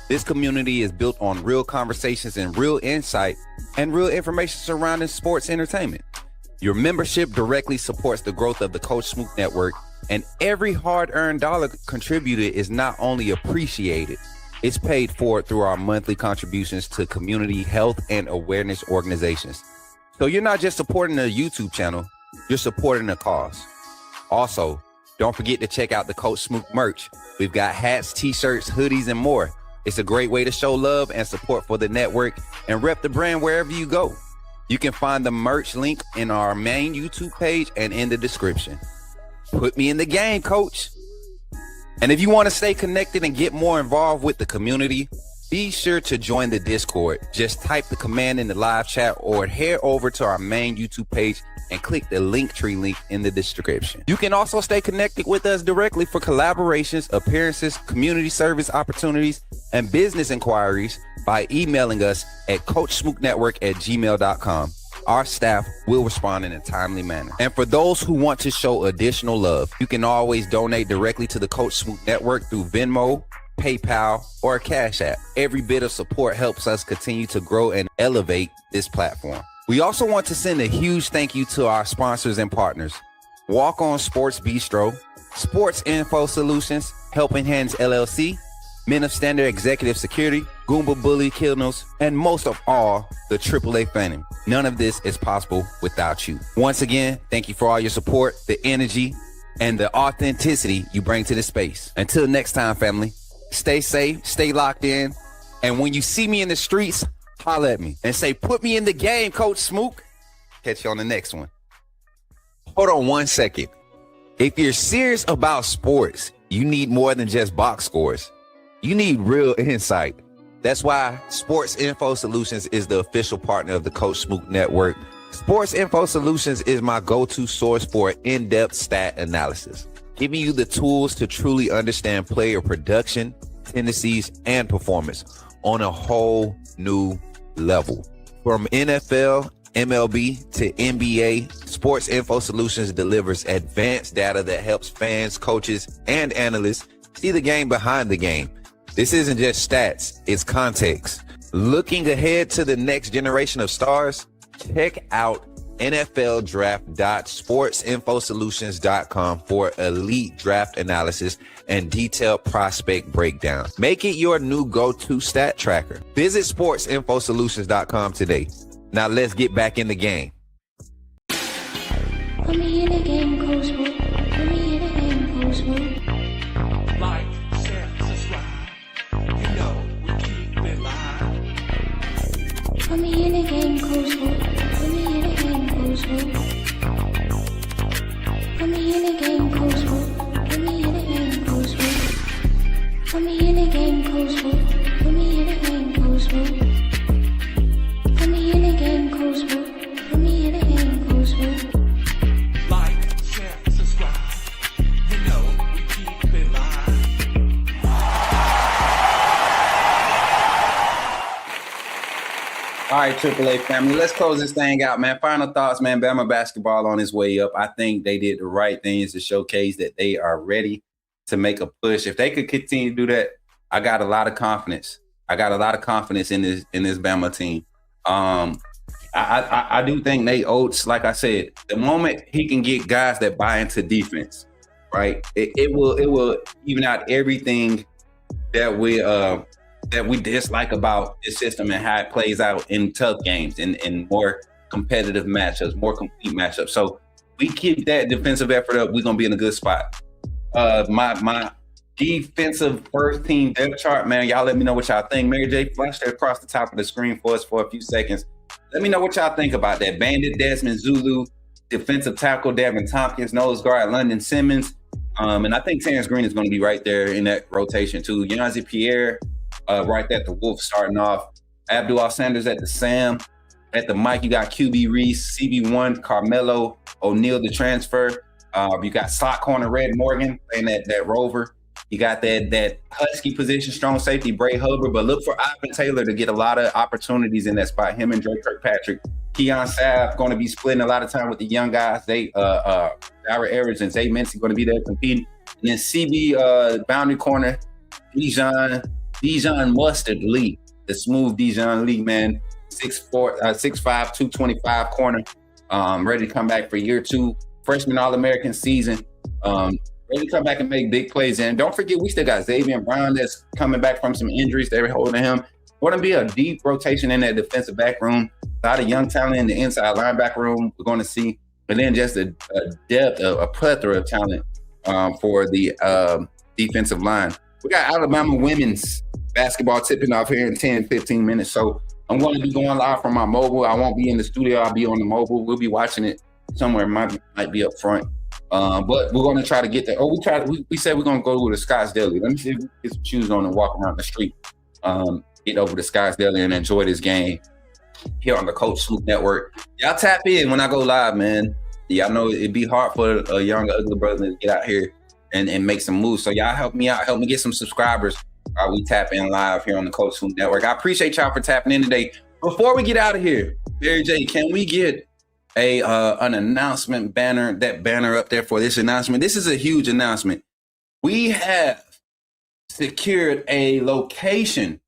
This community is built on real conversations and real insight and real information surrounding sports entertainment. Your membership directly supports the growth of the Coach Smook Network, and every hard-earned dollar contributed is not only appreciated, it's paid for through our monthly contributions to community health and awareness organizations. So you're not just supporting a YouTube channel, you're supporting a cause. Also, don't forget to check out the Coach Smook merch. We've got hats, t-shirts, hoodies, and more. It's a great way to show love and support for the network and rep the brand wherever you go. You can find the merch link in our main YouTube page and in the description. Put me in the game, coach. And if you want to stay connected and get more involved with the community, be sure to join the Discord. Just type the command in the live chat or head over to our main YouTube page and click the Linktree link in the description. You can also stay connected with us directly for collaborations, appearances, community service opportunities, and business inquiries by emailing us at coachsmooknetwork@gmail.com. Our staff will respond in a timely manner. And for those who want to show additional love, you can always donate directly to the Coach Smook Network through Venmo, PayPal, or Cash App. Every bit of support helps us continue to grow and elevate this platform. We also want to send a huge thank you to our sponsors and partners: Walk On Sports Bistro, Sports Info Solutions, Helping Hands LLC, Men of Standard Executive Security, Goomba Bully Killnos, and most of all, the AAA Phantom. None of this is possible without you. Once again, thank you for all your support, the energy, and the authenticity you bring to the space. Until next time, family, stay safe, stay locked in, and when you see me in the streets, holler at me and say, "Put me in the game, Coach Smook." Catch you on the next one. Hold on one second. If you're serious about sports, you need more than just box scores. You need real insight. That's why Sports Info Solutions is the official partner of the Coach Smook Network. Sports Info Solutions is my go-to source for in-depth stat analysis, giving you the tools to truly understand player production, tendencies, and performance on a whole new level. From NFL, MLB to NBA, Sports Info Solutions delivers advanced data that helps fans, coaches, and analysts see the game behind the game. This isn't just stats, it's context. Looking ahead to the next generation of stars, check out nfldraft.sportsinfosolutions.com for elite draft analysis and detailed prospect breakdown. Make it your new go-to stat tracker. Visit sportsinfosolutions.com today. Now let's get back in the game. Put me in the game, Coach Smook. Put me in the game, Coach Smook. Like, share, subscribe. You know we keep it live. Put me in the game, Coach Smook. Put me in the game, Coach Smook. Put me in the game, Coach Smook. Put me in the game, Coach Smook. Put me in the game, Coach Smook. Put me in the game, Coach Smook. Put me in the game, Coach Smook. Put me in the game, Coach Smook. Like, share, subscribe. You know we keep it live. All right, AAA family, let's close this thing out, man. Final thoughts, man. Bama basketball on its way up. I think they did the right things to showcase that they are ready to make a push. If they could continue to do that, I got a lot of confidence. I got a lot of confidence in this Bama team. I do think Nate Oates, like I said, the moment he can get guys that buy into defense, right, it will even out everything that we dislike about this system and how it plays out in tough games and more competitive matchups, more complete matchups. So we keep that defensive effort up, we're gonna be in a good spot. My defensive first team depth chart, man, y'all let me know what y'all think. Mary J, flash that across the top of the screen for us for a few seconds. Let me know what y'all think about that. Bandit, Desmond Zulu, defensive tackle Devin Tompkins, nose guard London Simmons, and I think Terrence Green is going to be right there in that rotation too. Yanzi Pierre, right there at the Wolf starting off. Abdul Sanders at the Sam. At the Mike, you got QB Reese, CB1, Carmelo, O'Neal the transfer. You got slot corner Red Morgan playing that Rover. You got that Husky position, strong safety, Bray Hubbard, but look for Ivan Taylor to get a lot of opportunities in that spot. Him and Dre Kirkpatrick. Keon Sapp going to be splitting a lot of time with the young guys. Ira Evers and Zay Mincy going to be there competing. And then CB boundary corner, Dijon Mustard Lee, the smooth Dijon Lee, man. 6'4", 6'5", 225 corner. Ready to come back for year 2. Freshman All-American season. Ready to come back and make big plays. And don't forget, we still got Xavier Brown that's coming back from some injuries. They're holding him. Going to be a deep rotation in that defensive back room. A lot of young talent in the inside linebacker room we're going to see. And then just a depth, a plethora of talent for the defensive line. We got Alabama women's basketball tipping off here in 10, 15 minutes. So I'm going to be going live from my mobile. I won't be in the studio. I'll be on the mobile. We'll be watching it somewhere. Might be up front. But we're going to try to get there. We said we're going to go to the Scott's Deli. Let me see if we can get some shoes on and walk around the street. Get over to Scott's Deli and enjoy this game here on the Coach Smook Network. Y'all tap in when I go live, man. Y'all know it'd be hard for a young, ugly brother to get out here and make some moves. So y'all help me out. Help me get some subscribers. We tap in live here on the Coach Smook Network. I appreciate y'all for tapping in today. Before we get out of here, Barry J, can we get an announcement banner, that banner up there for this announcement? This is a huge announcement. We have secured a location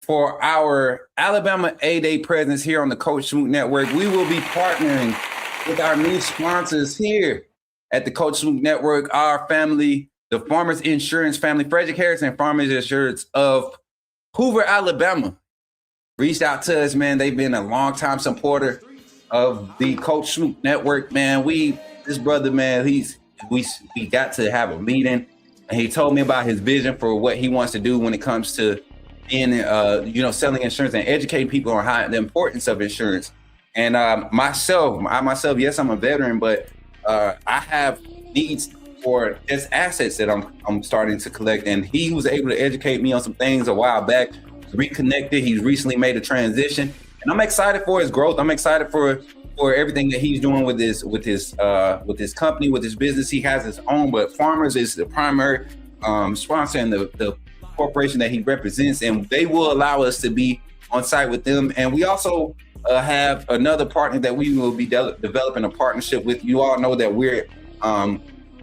for our Alabama A-Day presence here on the Coach Smook Network. We will be partnering with our new sponsors here at the Coach Smook Network, our family, the Farmers Insurance family, Frederick Harrison Farmers Insurance of Hoover, Alabama. Reached out to us, man. They've been a longtime supporter of the Coach Smook Network, man. This brother, man, we got to have a meeting, and he told me about his vision for what he wants to do when it comes to being, selling insurance and educating people on the importance of insurance. And myself, yes, I'm a veteran, but I have needs for just assets that I'm starting to collect. And he was able to educate me on some things a while back. Reconnected. He's recently made a transition, and I'm excited for his growth. I'm excited for everything that he's doing with his company, with his business. He has his own, but Farmers is the primary sponsor and the corporation that he represents, and they will allow us to be on site with them. And we also have another partner that we will be developing a partnership with. You all know that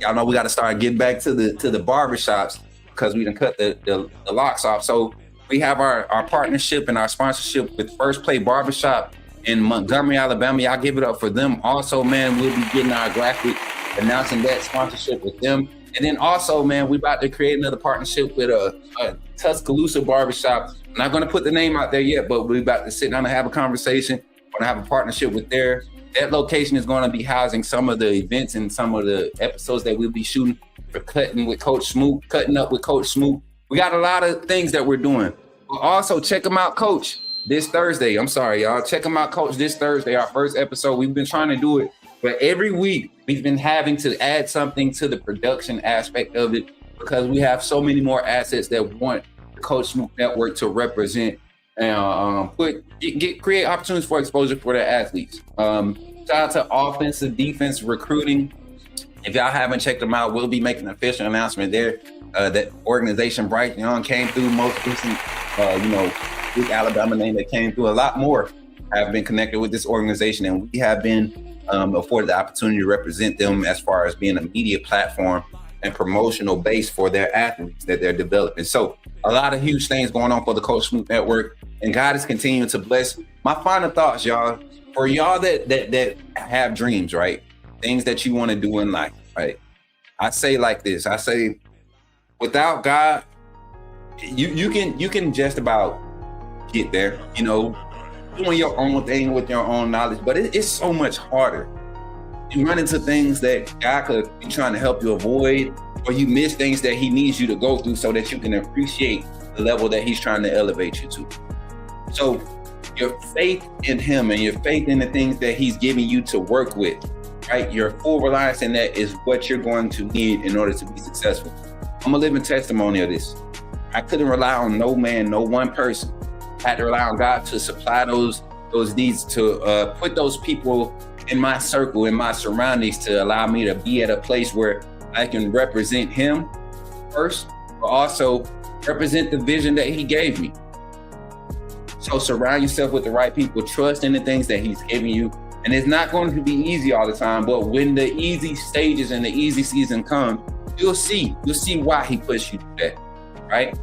y'all know we got to start getting back to the barbershops because we done cut the locks off. So we have our partnership and our sponsorship with First Play Barbershop in Montgomery, Alabama. Y'all give it up for them. Also, man, we'll be getting our graphic announcing that sponsorship with them. And then also, man, we're about to create another partnership with a Tuscaloosa barbershop. I'm not going to put the name out there yet, but we're about to sit down and have a conversation. We're going to have a partnership with that location is going to be housing some of the events and some of the episodes that we'll be shooting for Cutting with Coach Smook, Cutting Up with Coach Smook. We got a lot of things that we're doing. But also check them out, Coach, this Thursday. I'm sorry, y'all. Check them out, Coach, this Thursday, our first episode. We've been trying to do it, but every week we've been having to add something to the production aspect of it because we have so many more assets that want the Coach Smook Network to represent and create opportunities for exposure for their athletes. Shout out to offensive, defense, recruiting. If y'all haven't checked them out, we'll be making an official announcement there. That organization, Bright Young, came through most recent, big Alabama name that came through. A lot more have been connected with this organization, and we have been afforded the opportunity to represent them as far as being a media platform and promotional base for their athletes that they're developing. So a lot of huge things going on for the Coach Smook Network, and God is continuing to bless. My final thoughts, y'all, for y'all that have dreams, right? Things that you want to do in life, right? I say like this, without God, you can just about get there, doing your own thing with your own knowledge, but it's so much harder. You run into things that God could be trying to help you avoid, or you miss things that he needs you to go through so that you can appreciate the level that he's trying to elevate you to. So your faith in him and your faith in the things that he's giving you to work with, right? Your full reliance in that is what you're going to need in order to be successful. I'm a living testimony of this. I couldn't rely on no man, no one person. I had to rely on God to supply those needs, to put those people in my circle, in my surroundings, to allow me to be at a place where I can represent him first, but also represent the vision that he gave me. So surround yourself with the right people, trust in the things that he's giving you. And it's not going to be easy all the time, but when the easy stages and the easy season come, you'll see why he pushed you through that, right?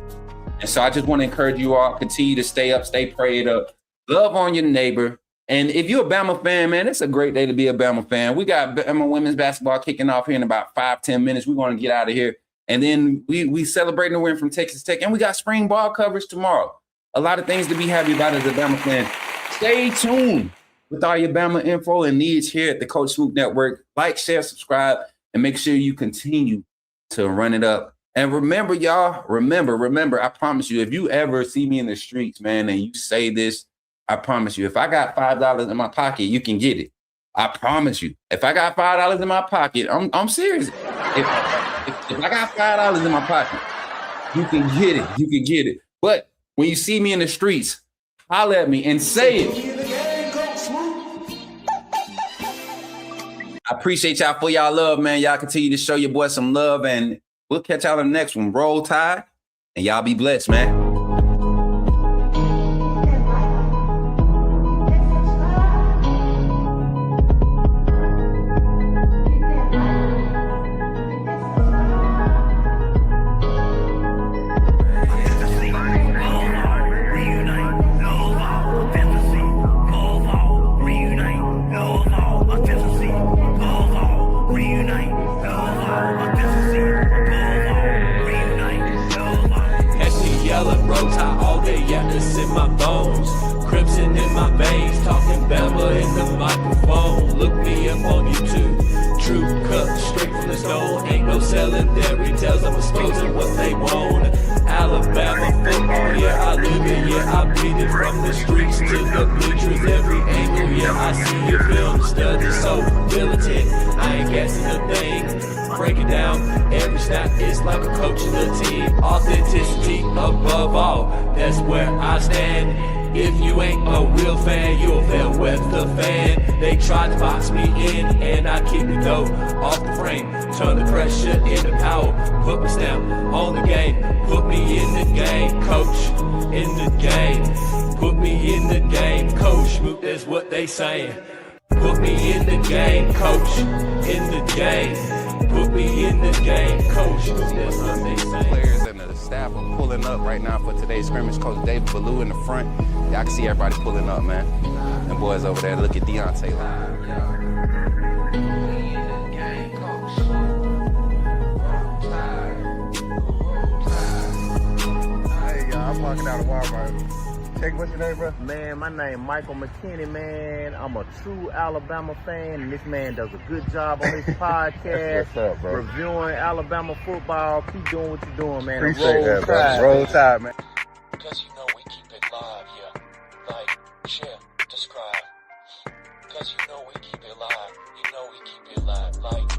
And so I just want to encourage you all, continue to stay up, stay prayed up, love on your neighbor. And if you're a Bama fan, man, it's a great day to be a Bama fan. We got Bama women's basketball kicking off here in about 5-10 minutes. We're going to get out of here. And then we celebrating the win from Texas Tech. And we got spring ball coverage tomorrow. A lot of things to be happy about as a Bama fan. Stay tuned with all your Bama info and needs here at the Coach Smook Network. Like, share, subscribe, and make sure you continue to run it up. And remember, y'all, remember, I promise you, if you ever see me in the streets, man, and you say this, I promise you, if I got $5 in my pocket, you can get it. I promise you. If I got $5 in my pocket, I'm serious. If I got $5 in my pocket, you can get it. You can get it. But when you see me in the streets, holler at me and say it. I appreciate y'all for y'all love, man. Y'all continue to show your boy some love, and we'll catch y'all in the next one. Roll Tide, and y'all be blessed, man. Break it down, every snap is like a coach of the team. Authenticity above all, that's where I stand. If you ain't a real fan, you'll fail with the fan. They tried to box me in, and I keep it though off the frame. Turn the pressure into power, put my stamp on the game. Put me in the game, coach, in the game. Put me in the game, coach, Smook, that's what they saying. Put me in the game, coach, in the game. Put me in the game, coach. That's what they say. Players and the staff are pulling up right now for today's scrimmage. Coach David Ballou in the front. Y'all can see everybody pulling up, man. Them boys over there. Look at Deontay. Hey, y'all, I'm walking out of Walmart. Check, what's your name, bro? Man, my name Michael McKinney, man. I'm a true Alabama fan, and this man does a good job on his podcast. What's up, bro? Reviewing Alabama football. Keep doing what you're doing, man. Appreciate that, bro. Roll Tide, man. Because you know we keep it live, yeah. Like, share, subscribe. Because you know we keep it live. You know we keep it live. Like,